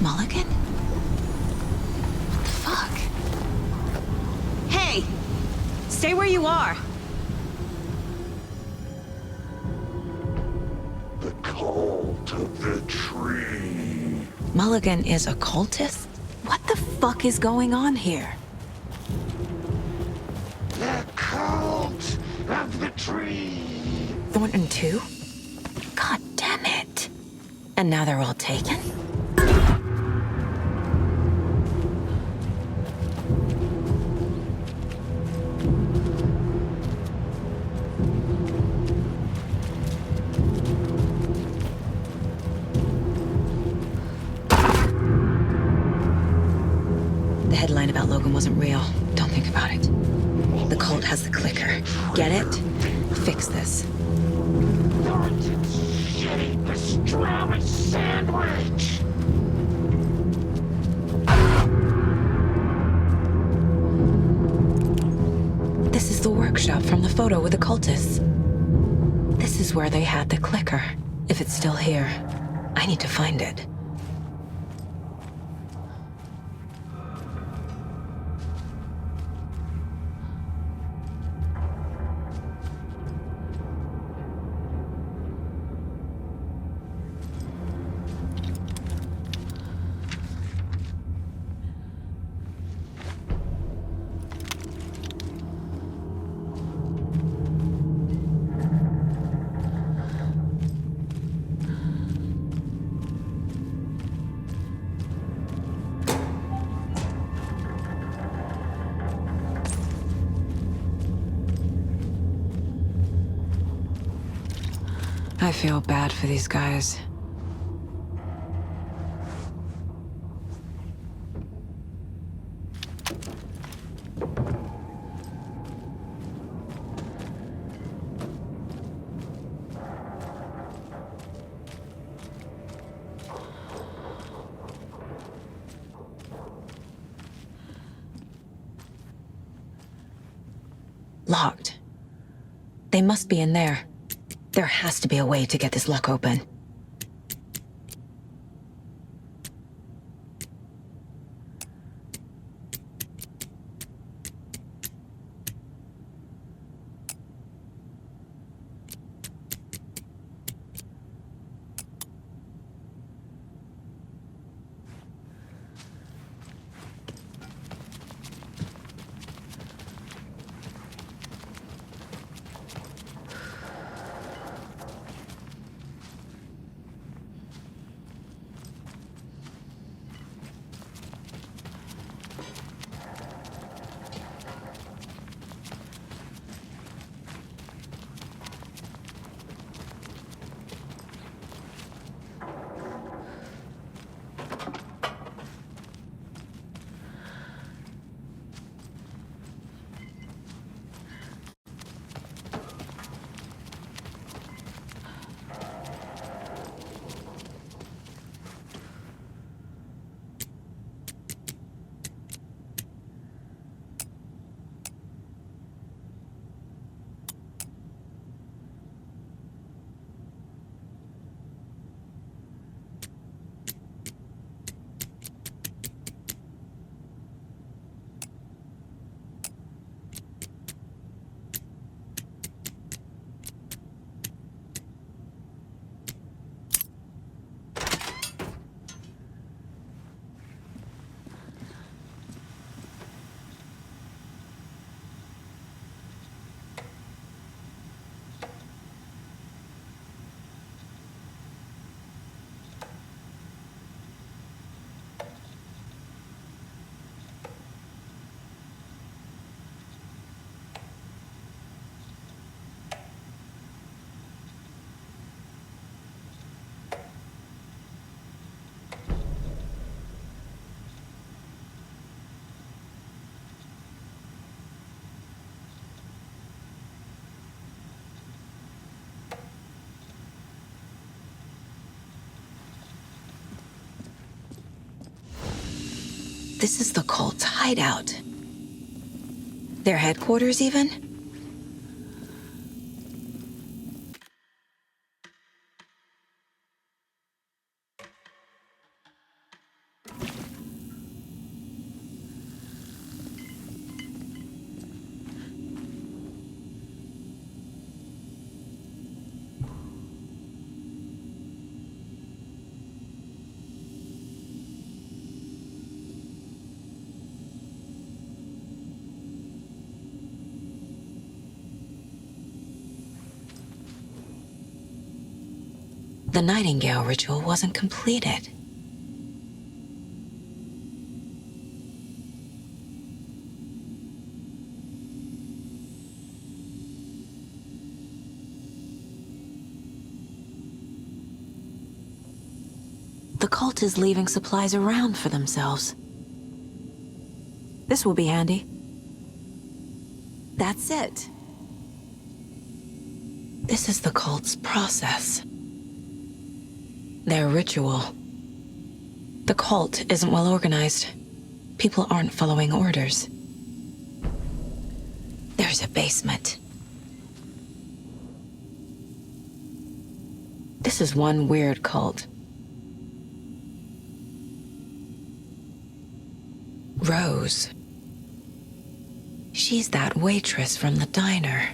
Mulligan? What the fuck? Hey! Stay where you are! The cult of the tree. Mulligan is a cultist? What the fuck is going on here? The cult of the tree. Thornton too? God damn it. And now they're all taken? The headline about Logan wasn't real. Don't think about it. The cult has the clicker. Get it? Fix this. Shitty pastrami sandwich. This is the workshop from the photo with the cultists. This is where they had the clicker. If it's still here, I need to find it. I feel bad for these guys. Locked. They must be in there. There has to be a way to get this lock open. This is the cult's hideout. Their headquarters, even? The Nightingale ritual wasn't completed. The cult is leaving supplies around for themselves. This will be handy. That's it. This is the cult's process. Their ritual. The cult isn't well organized. People aren't following orders. There's a basement. This is one weird cult. Rose. She's that waitress from the diner.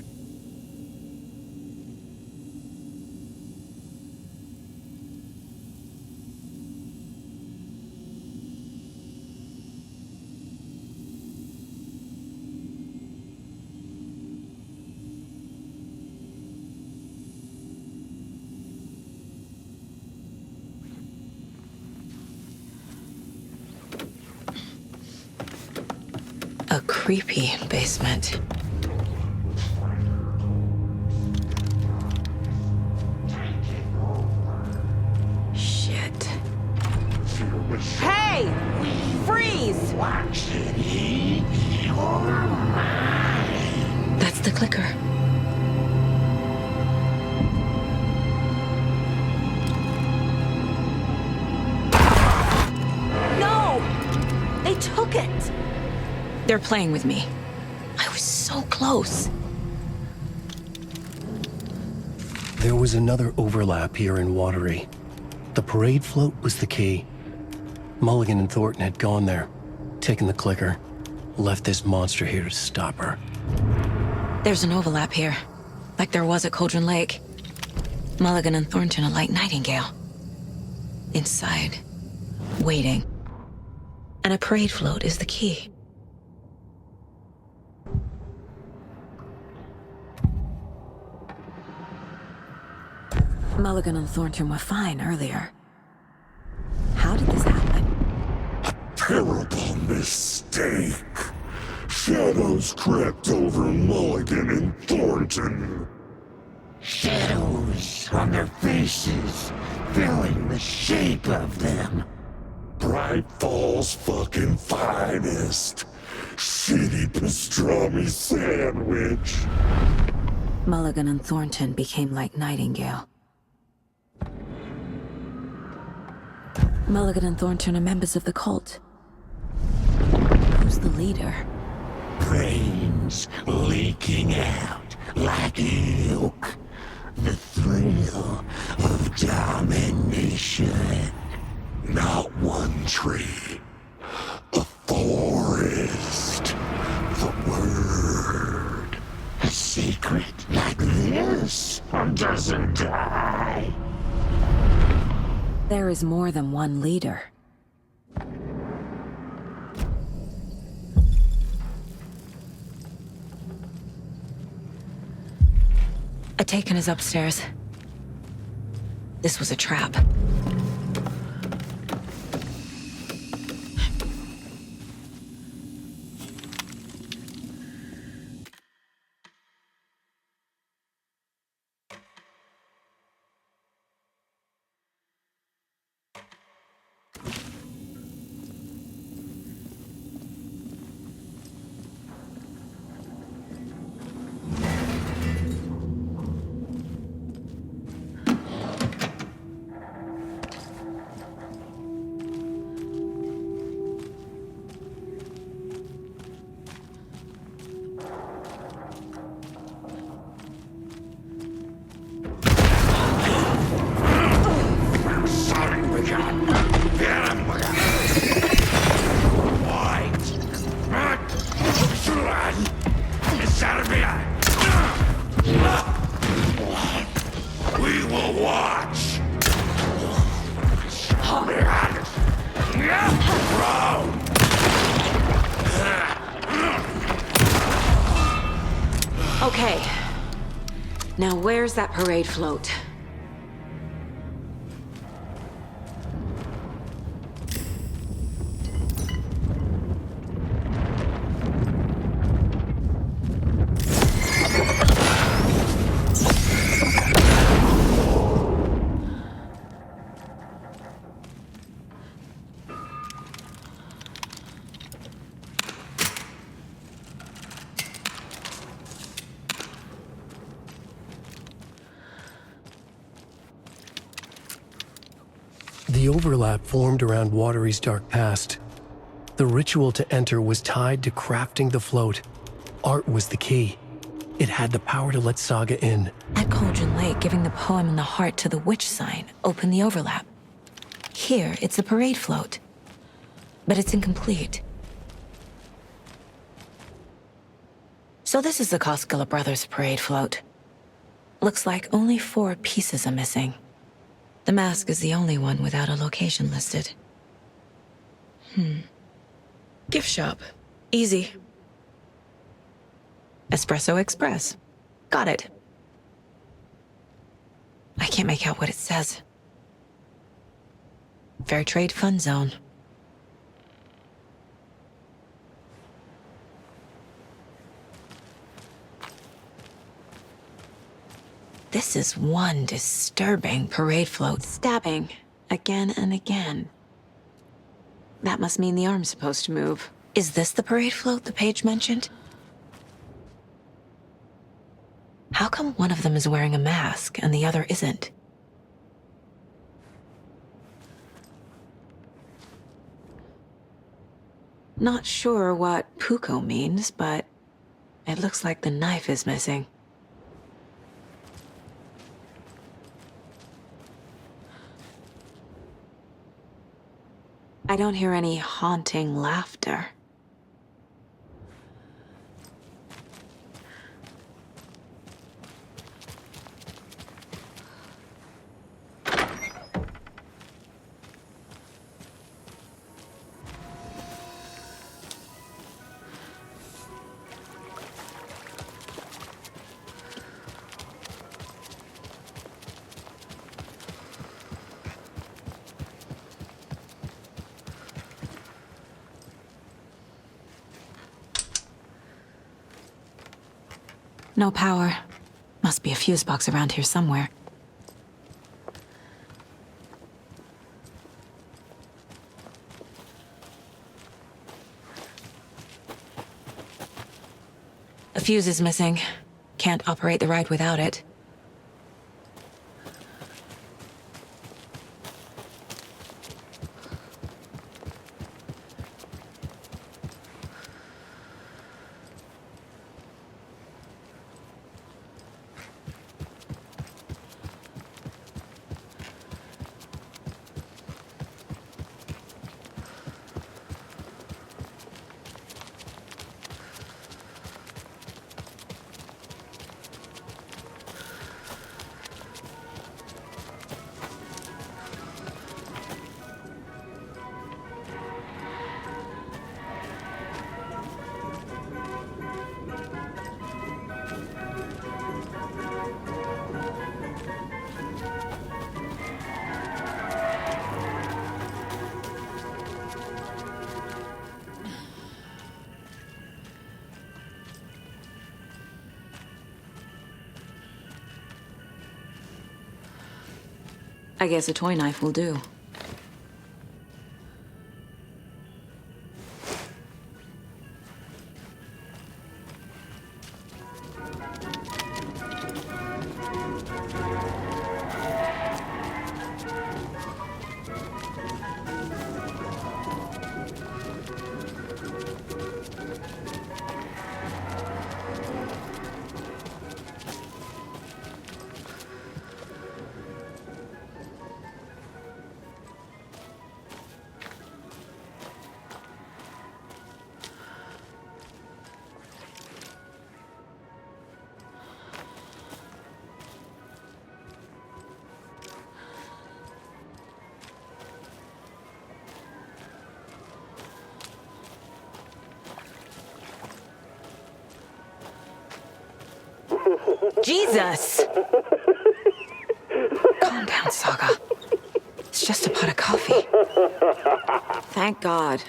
A creepy basement. Hey! Freeze! That's the clicker. No! They took it! They're playing with me. I was so close. There was another overlap here in Watery. The parade float was the key. Mulligan and Thornton had gone there, taken the clicker, left this monster here to stop her. There's an overlap here, like there was at Cauldron Lake. Mulligan and Thornton are like Nightingale. Inside, waiting. And a parade float is the key. Mulligan and Thornton were fine earlier. How did this happen? Terrible mistake. Shadows crept over Mulligan and Thornton. Shadows on their faces, filling the shape of them. Bright Falls fucking finest. Shitty pastrami sandwich. Mulligan and Thornton became like Nightingale. Mulligan and Thornton are members of the cult. Who's the leader? Brains leaking out like milk. The thrill of domination. Not one tree. A forest. The word. A secret like this doesn't die. There is more than one leader. A taken is upstairs. This was a trap. We will watch. Okay. Now where's that parade float? The overlap formed around Watery's dark past. The ritual to enter was tied to crafting the float. Art was the key. It had the power to let Saga in. At Cauldron Lake, giving the poem and the heart to the witch sign opened the overlap. Here, it's the parade float. But it's incomplete. So this is the Koskela Brothers parade float. Looks like only 4 pieces are missing. The mask is the only one without a location listed. Gift shop. Easy. Espresso Express. Got it. I can't make out what it says. Fair Trade Fun Zone. This is one disturbing parade float, stabbing again and again. That must mean the arm's supposed to move. Is this the parade float the page mentioned? How come one of them is wearing a mask and the other isn't? Not sure what Puko means, but it looks like the knife is missing. I don't hear any haunting laughter. No power. Must be a fuse box around here somewhere. A fuse is missing. Can't operate the ride without it. I guess a toy knife will do. Jesus! Calm down, Saga. It's just a pot of coffee. Thank God.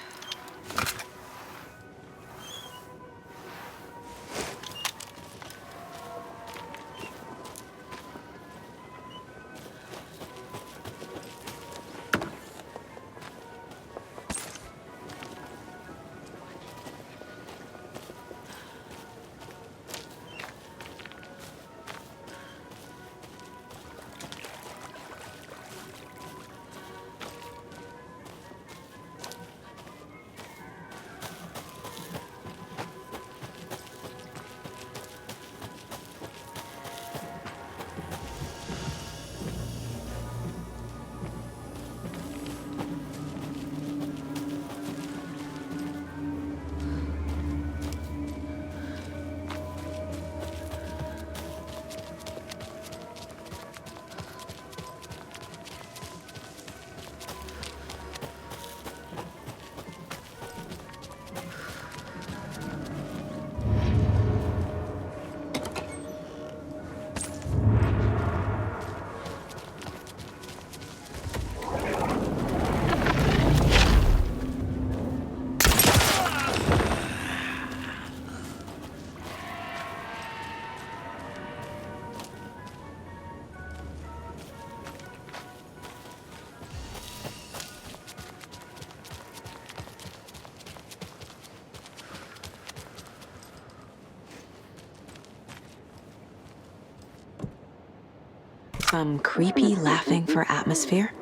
Some creepy laughing for atmosphere?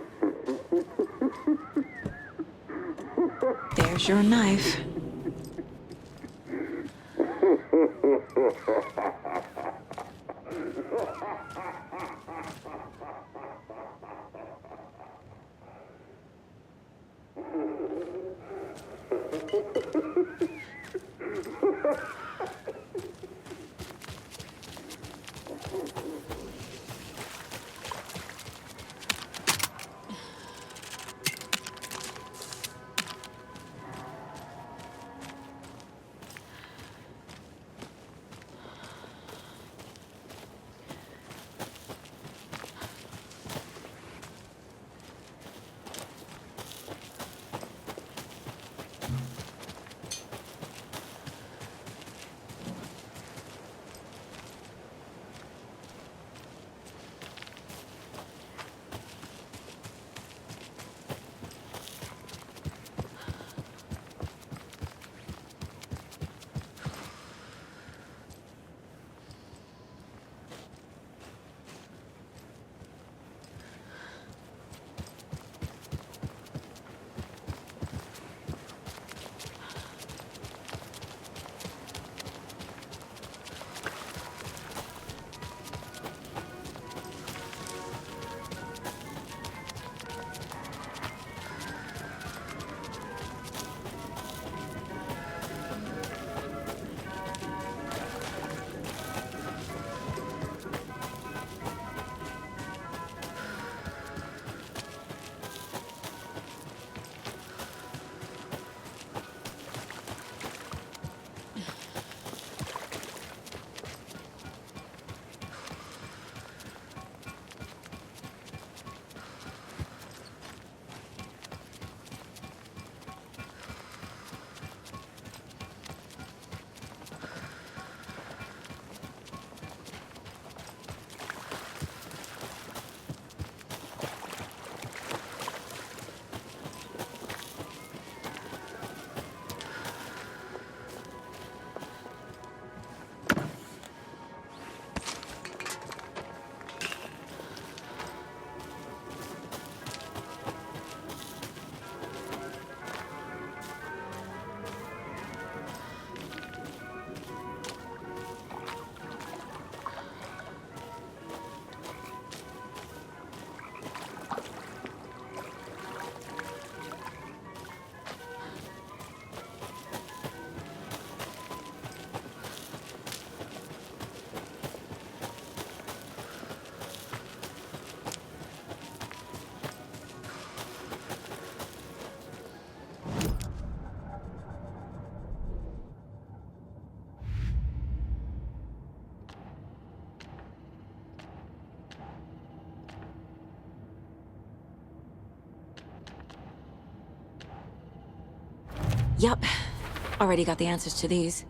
There's your knife. Yup. Already got the answers to these.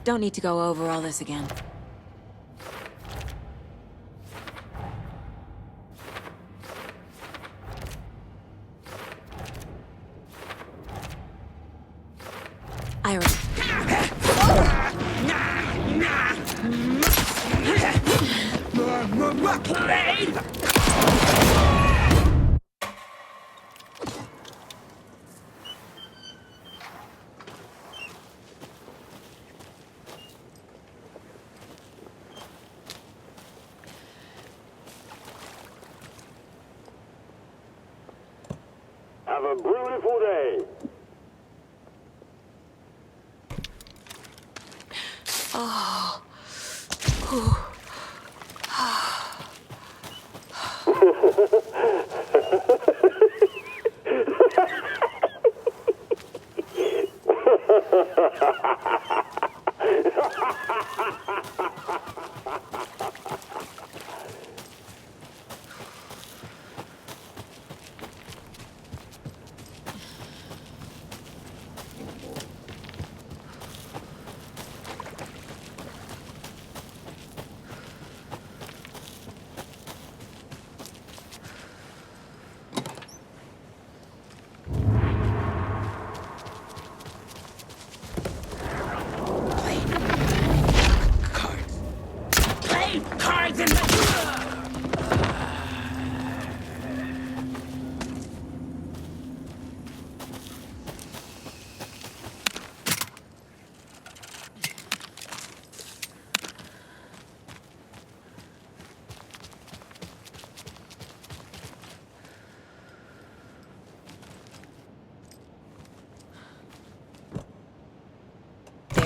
Don't need to go over all this again. I already... Have a beautiful day. Oh.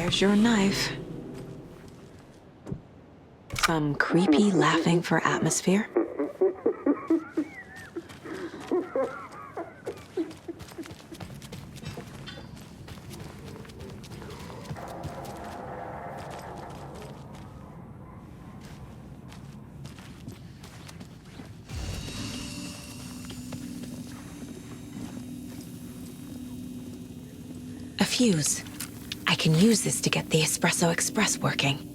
There's your knife. Some creepy laughing for atmosphere. A fuse. I can use this to get the Espresso Express working.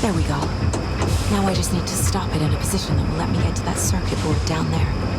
There we go. Now I just need to stop it in a position that will let me get to that circuit board down there.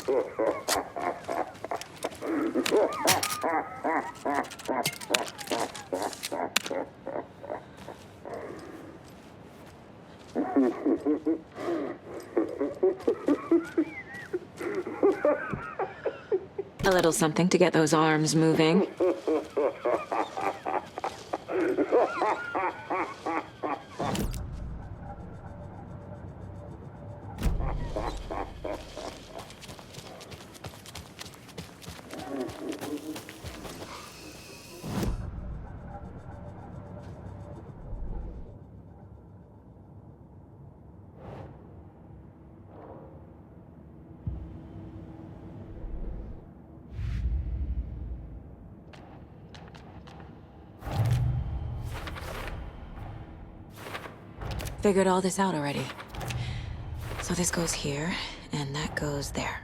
A little something to get those arms moving. Figured all this out already. So this goes here, and that goes there.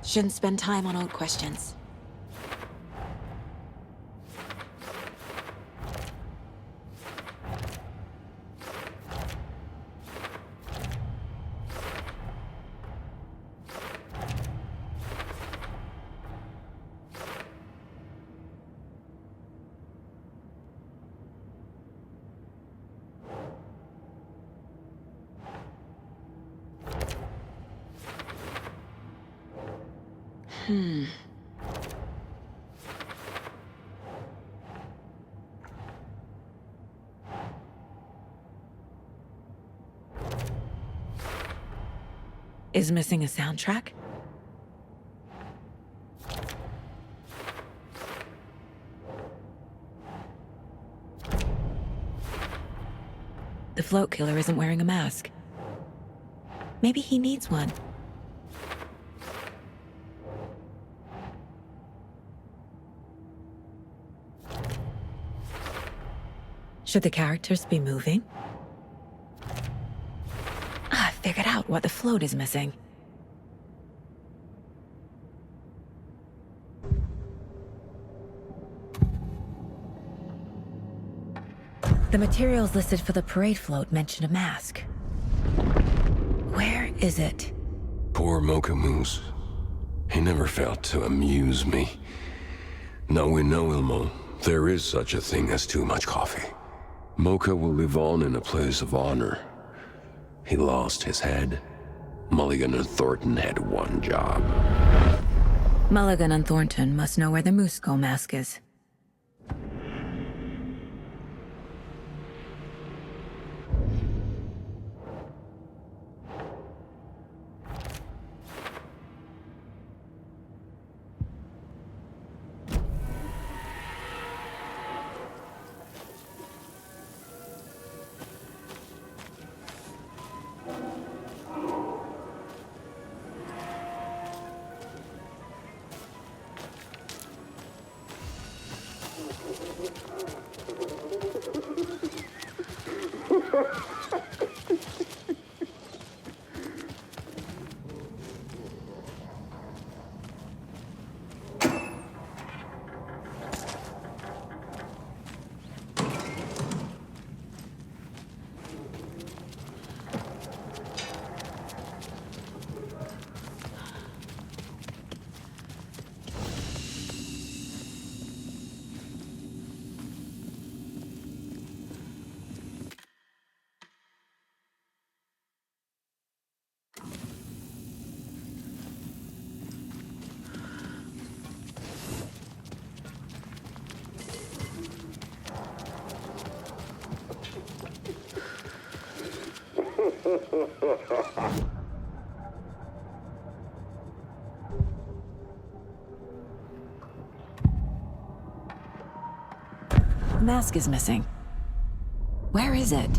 Shouldn't spend time on old questions. Is missing a soundtrack? The float killer isn't wearing a mask. Maybe he needs one. Should the characters be moving? I figured out what the float is missing. The materials listed for the parade float mention a mask. Where is it? Poor Mocha Moose. He never failed to amuse me. Now we know, Ilmo, there is such a thing as too much coffee. Mocha will live on in a place of honor. He lost his head. Mulligan and Thornton had one job. Mulligan and Thornton must know where the Moose Skull mask is. The mask is missing. Where is it?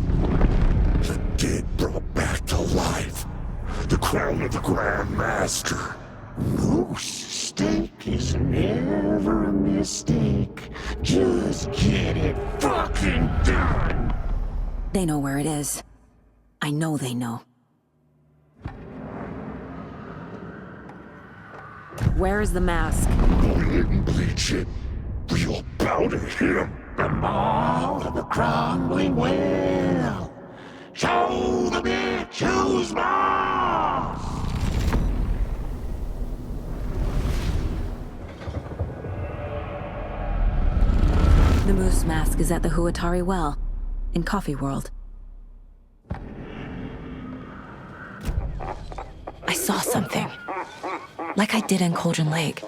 The dead brought back to life. The crown of the Grand Master. Moose steak is never a mistake. Just get it fucking done. They know where it is. I know they know. Where is the mask? Go ahead and bleach it. We'll bow to him. The mall of the crumbling well. Show the bitch who's boss. The moose mask is at the Huatari Well, in Coffee World. I saw something. Like I did in Cauldron Lake.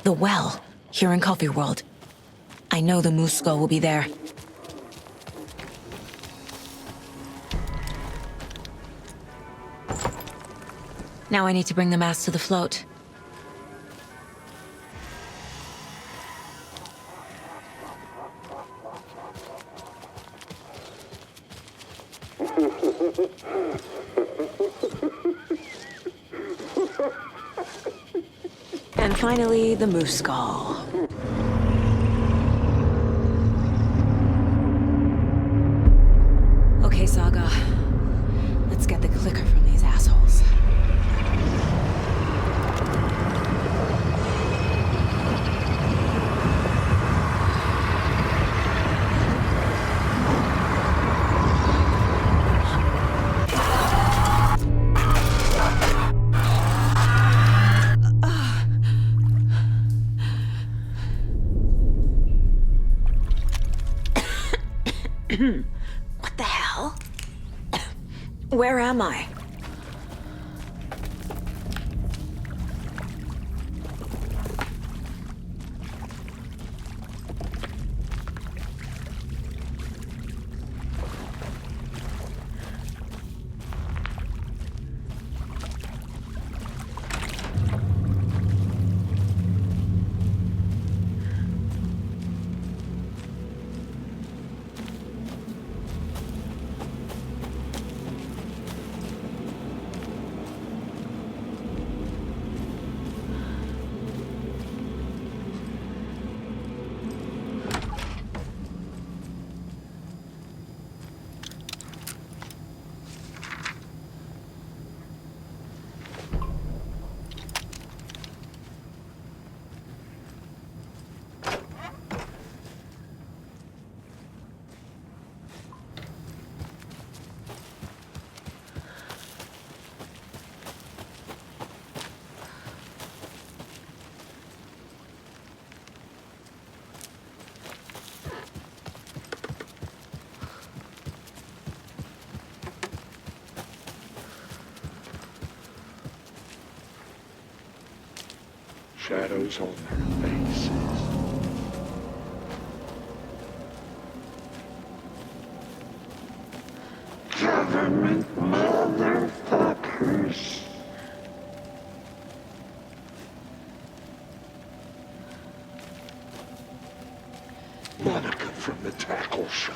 The well, here in Coffee World. I know the moose skull will be there. Now I need to bring the mask to the float. And finally, the moose skull. Okay, Saga. Let's get the clicker from these assholes. What the hell? Where am I? Shadows on their faces. Government motherfuckers. Monica from the tackle shop.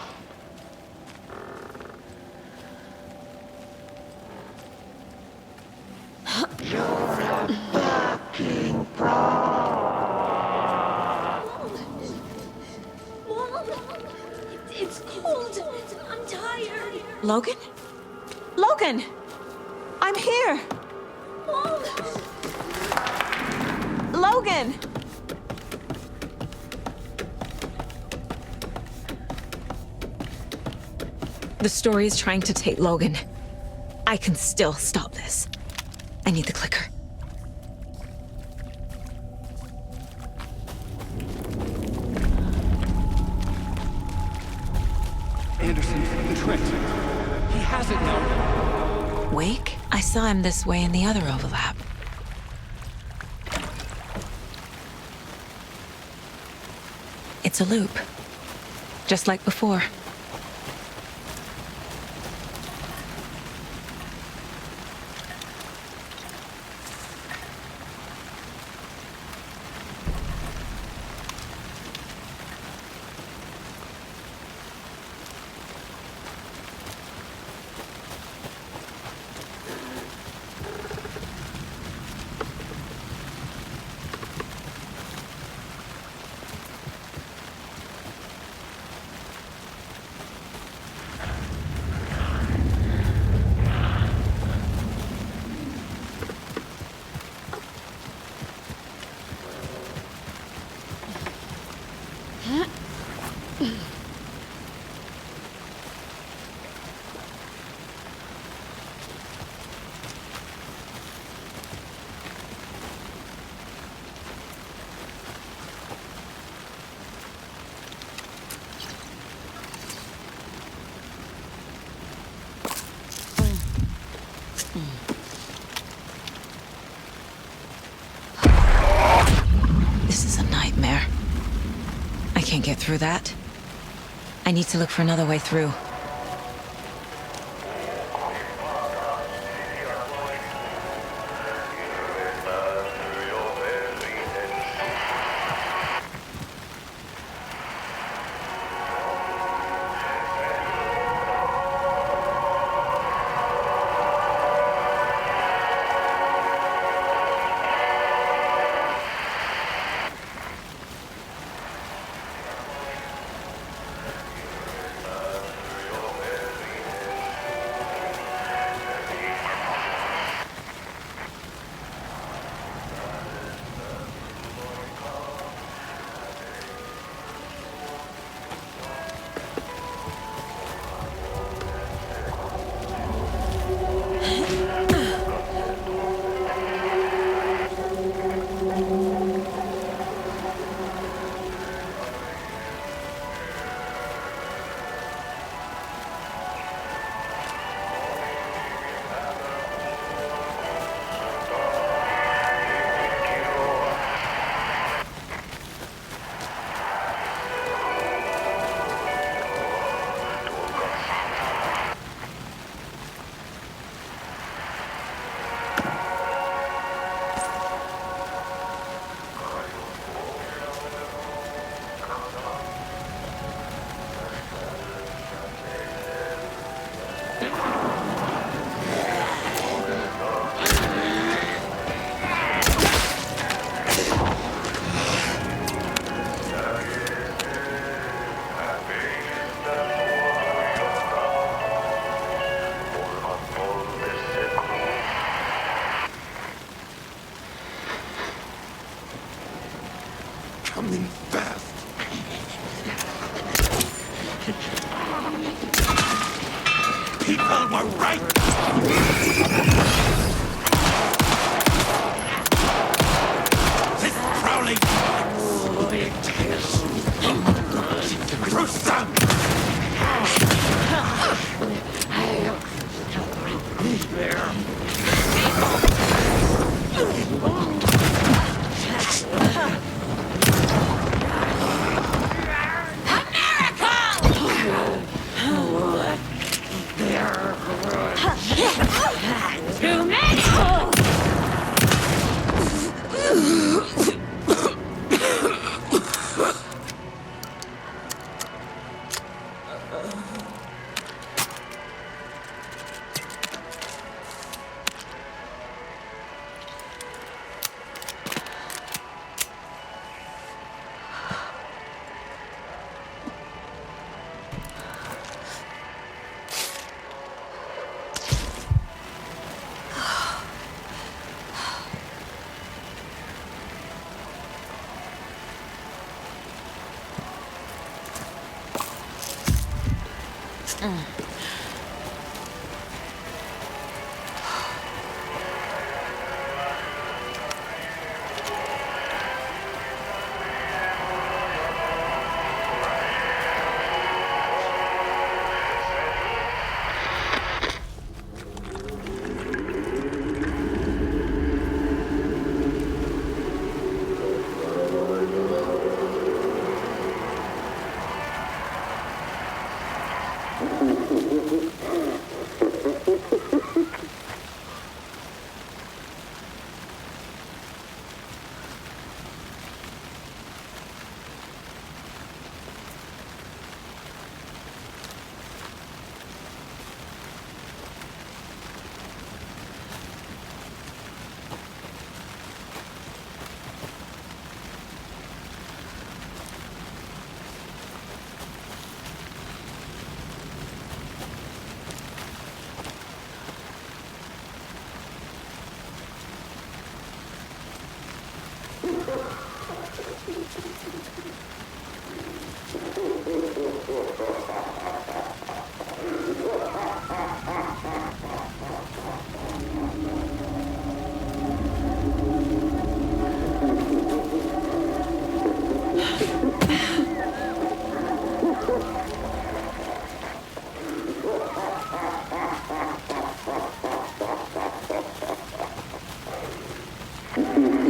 You're a fucking It's cold. I'm tired. Logan? Logan! I'm here! Mom! Logan! The story is trying to take Logan. I can still stop this. I need the clicker. Anderson, the Trent. He has it now. Wake? I saw him this way in the other overlap. It's a loop. Just like before. through that. I need to look for another way through. Coming fast. People were right. This prowling gruesome. Too many!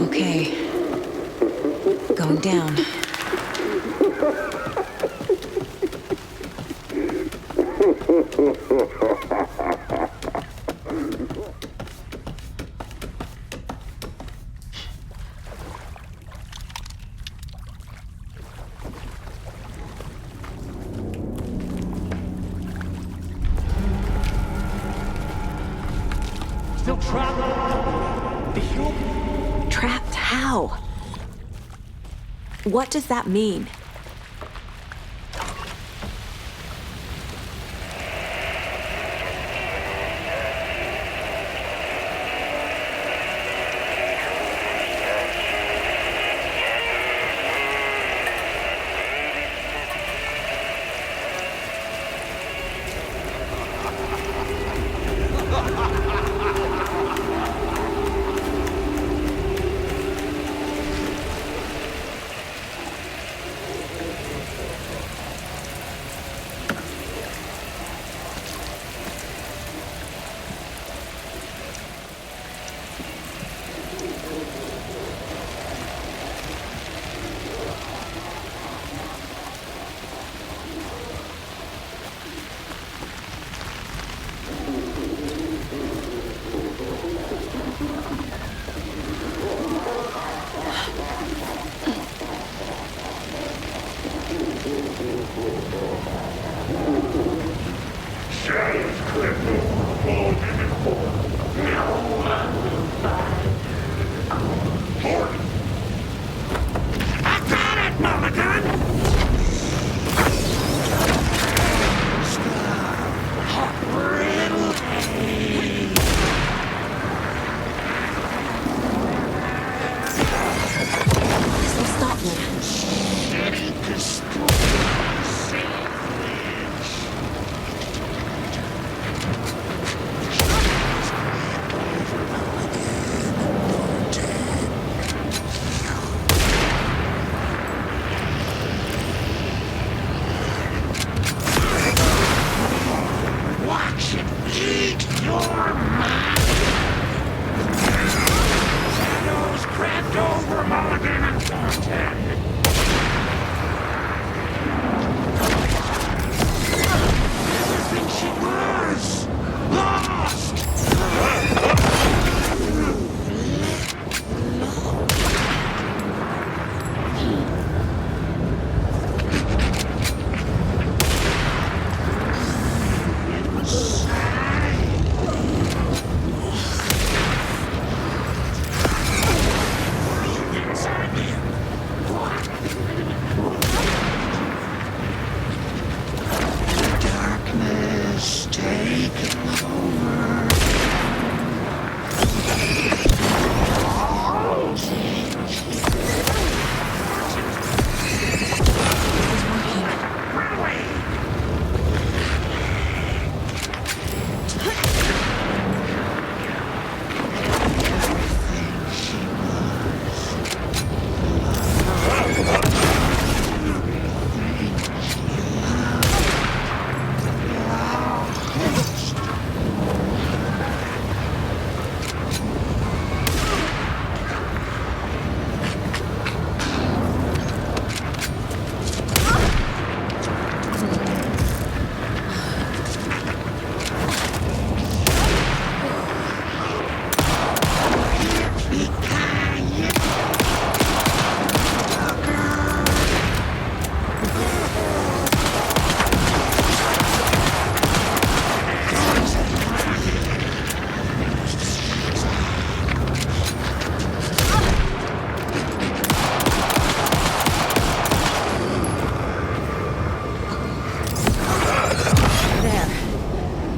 Okay. Going down. Still trapped? The human? Trapped how? What does that mean?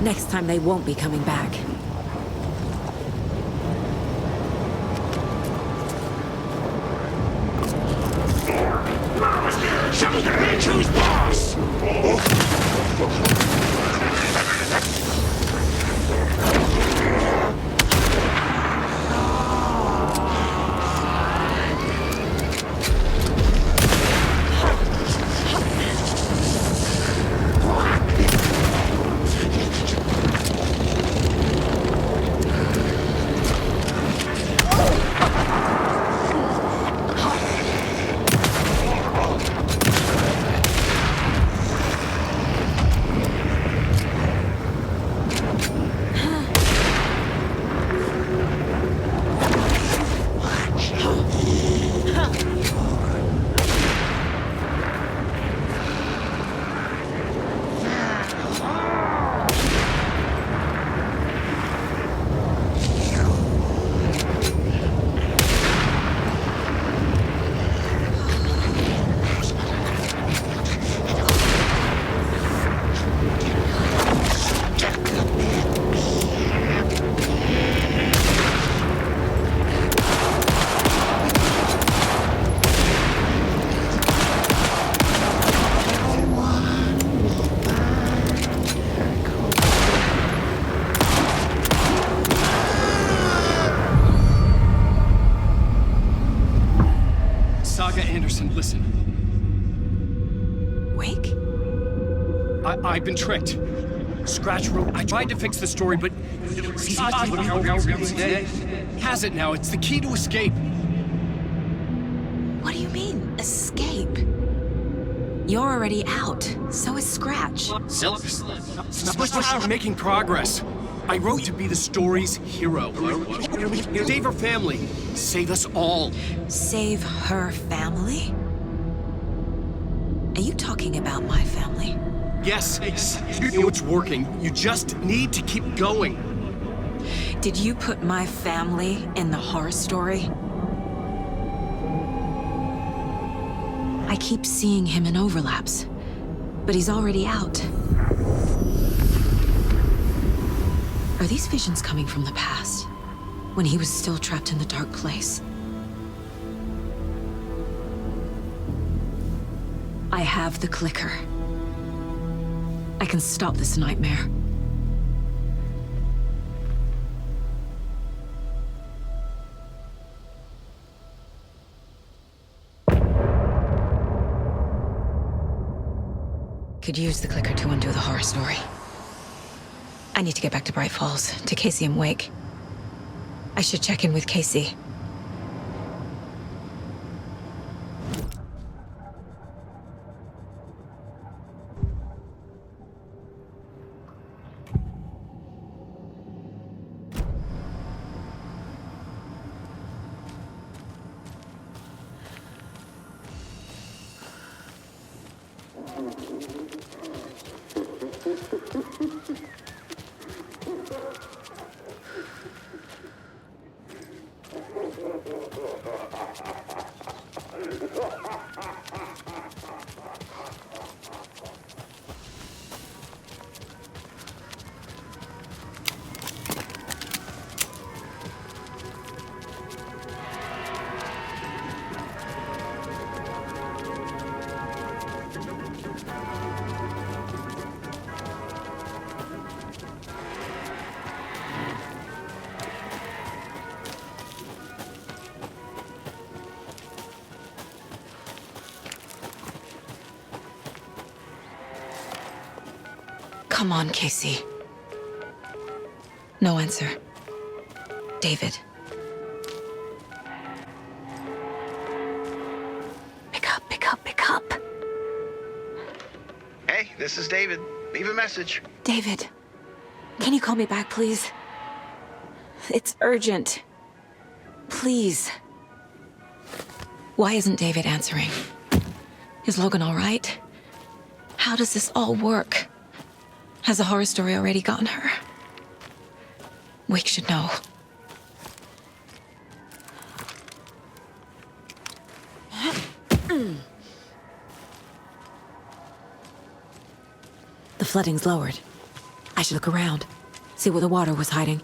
Next time they won't be coming back. Show the bitch who's boss! I've been tricked. Scratch wrote, I tried to fix the story, but he has it now. It's the key to escape. What do you mean, escape? You're already out. So is Scratch. We're making progress. I wrote to be the story's hero. Save her family. Save us all. Save her family? Are you talking about my family? Yes, you know it's working. You just need to keep going. Did you put my family in the horror story? I keep seeing him in overlaps, but he's already out. Are these visions coming from the past, when he was still trapped in the dark place? I have the clicker. I can stop this nightmare. Could use the clicker to undo the horror story. I need to get back to Bright Falls, to Casey and Wake. I should check in with Casey. Come on, Casey. No answer. David. Pick up, pick up, pick up. Hey, this is David. Leave a message. David, can you call me back, please? It's urgent. Please. Why isn't David answering? Is Logan all right? How does this all work? Has the horror story already gotten her? Wake should know. The flooding's lowered. I should look around, see where the water was hiding.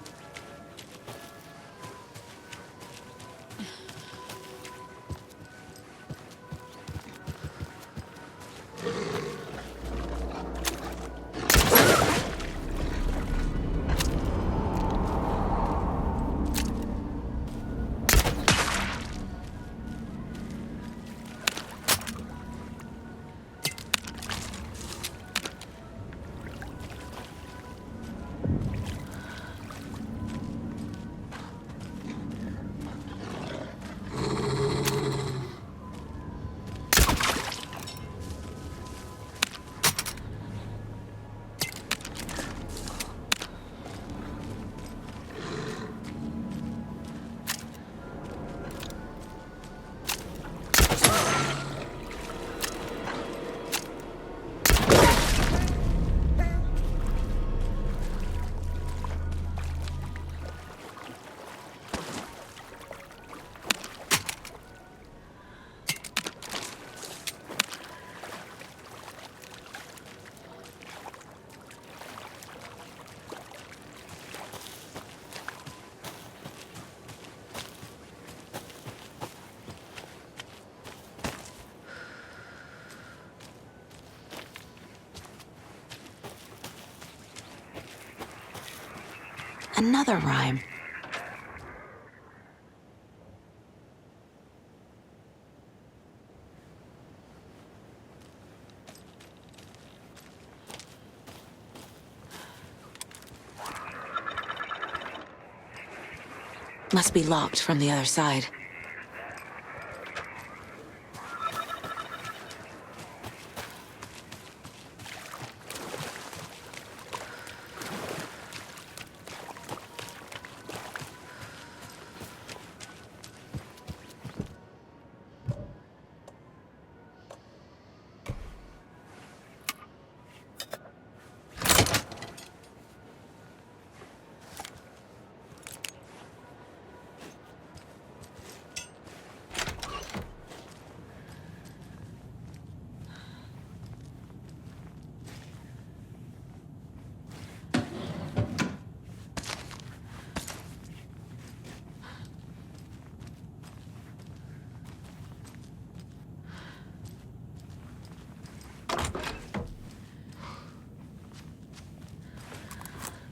Another rhyme. Must be locked from the other side.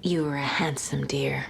You were a handsome deer.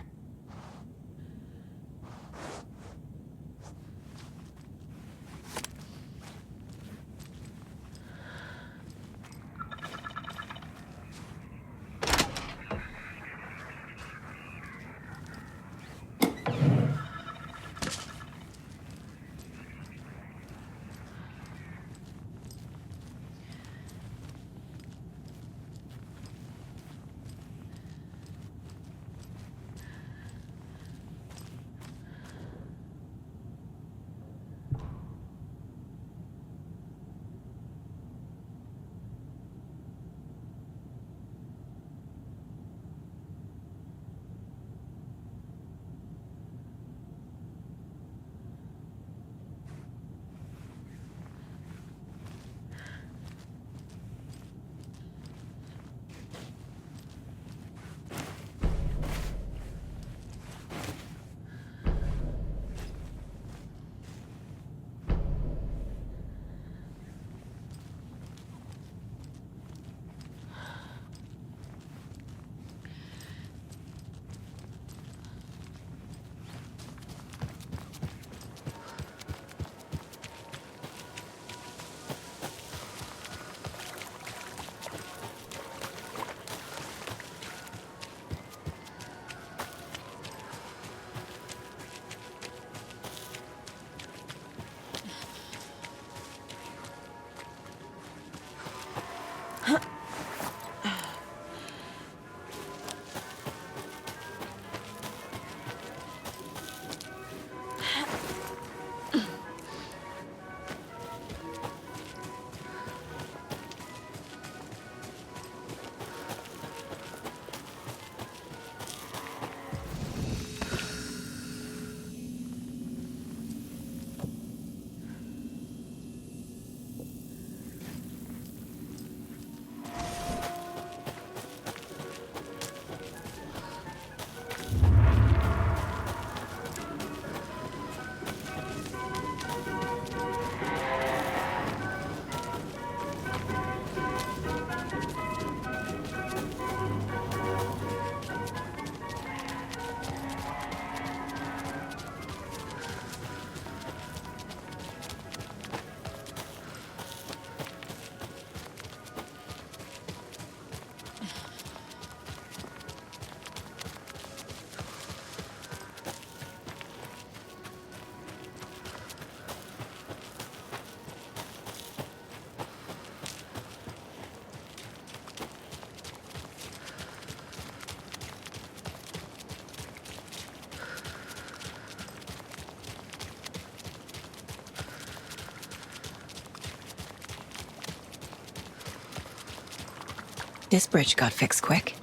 This bridge got fixed quick.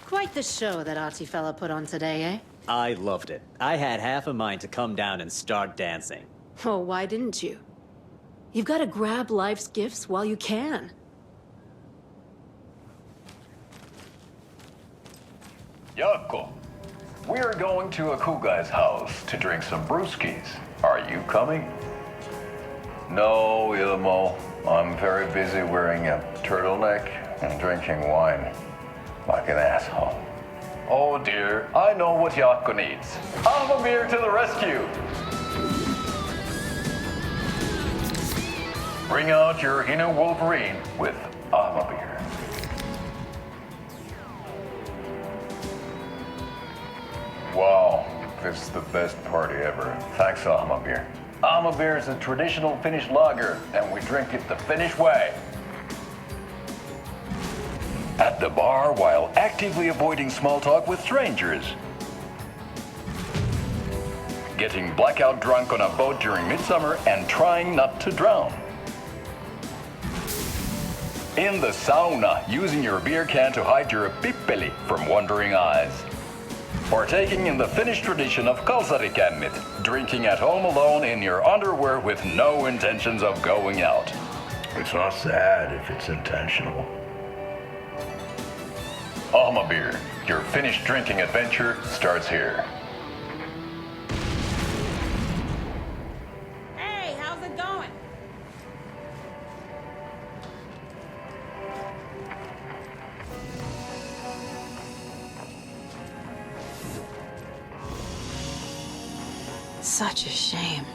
Quite the show that arty fella put on today, eh? I loved it. I had half a mind to come down and start dancing. Oh, why didn't you? You've got to grab life's gifts while you can. Yako, we're going to a cool guy's house to drink some brewskis. Are you coming? No, Ilmo. I'm very busy wearing a turtleneck and drinking wine. Like an asshole. Oh dear, I know what Jaakko needs. Avamir to the rescue! Bring out your inner Wolverine with Avamir. Wow, this is the best party ever. Thanks, Avamir. Avamir is a traditional Finnish lager, and we drink it the Finnish way. At the bar while actively avoiding small talk with strangers. Getting blackout drunk on a boat during midsummer and trying not to drown. In the sauna, using your beer can to hide your pippeli from wondering eyes. Partaking in the Finnish tradition of kalsarikännit, drinking at home alone in your underwear with no intentions of going out. It's not sad if it's intentional. Beer, your Finnish drinking adventure starts here. Hey, how's it going? Such a shame.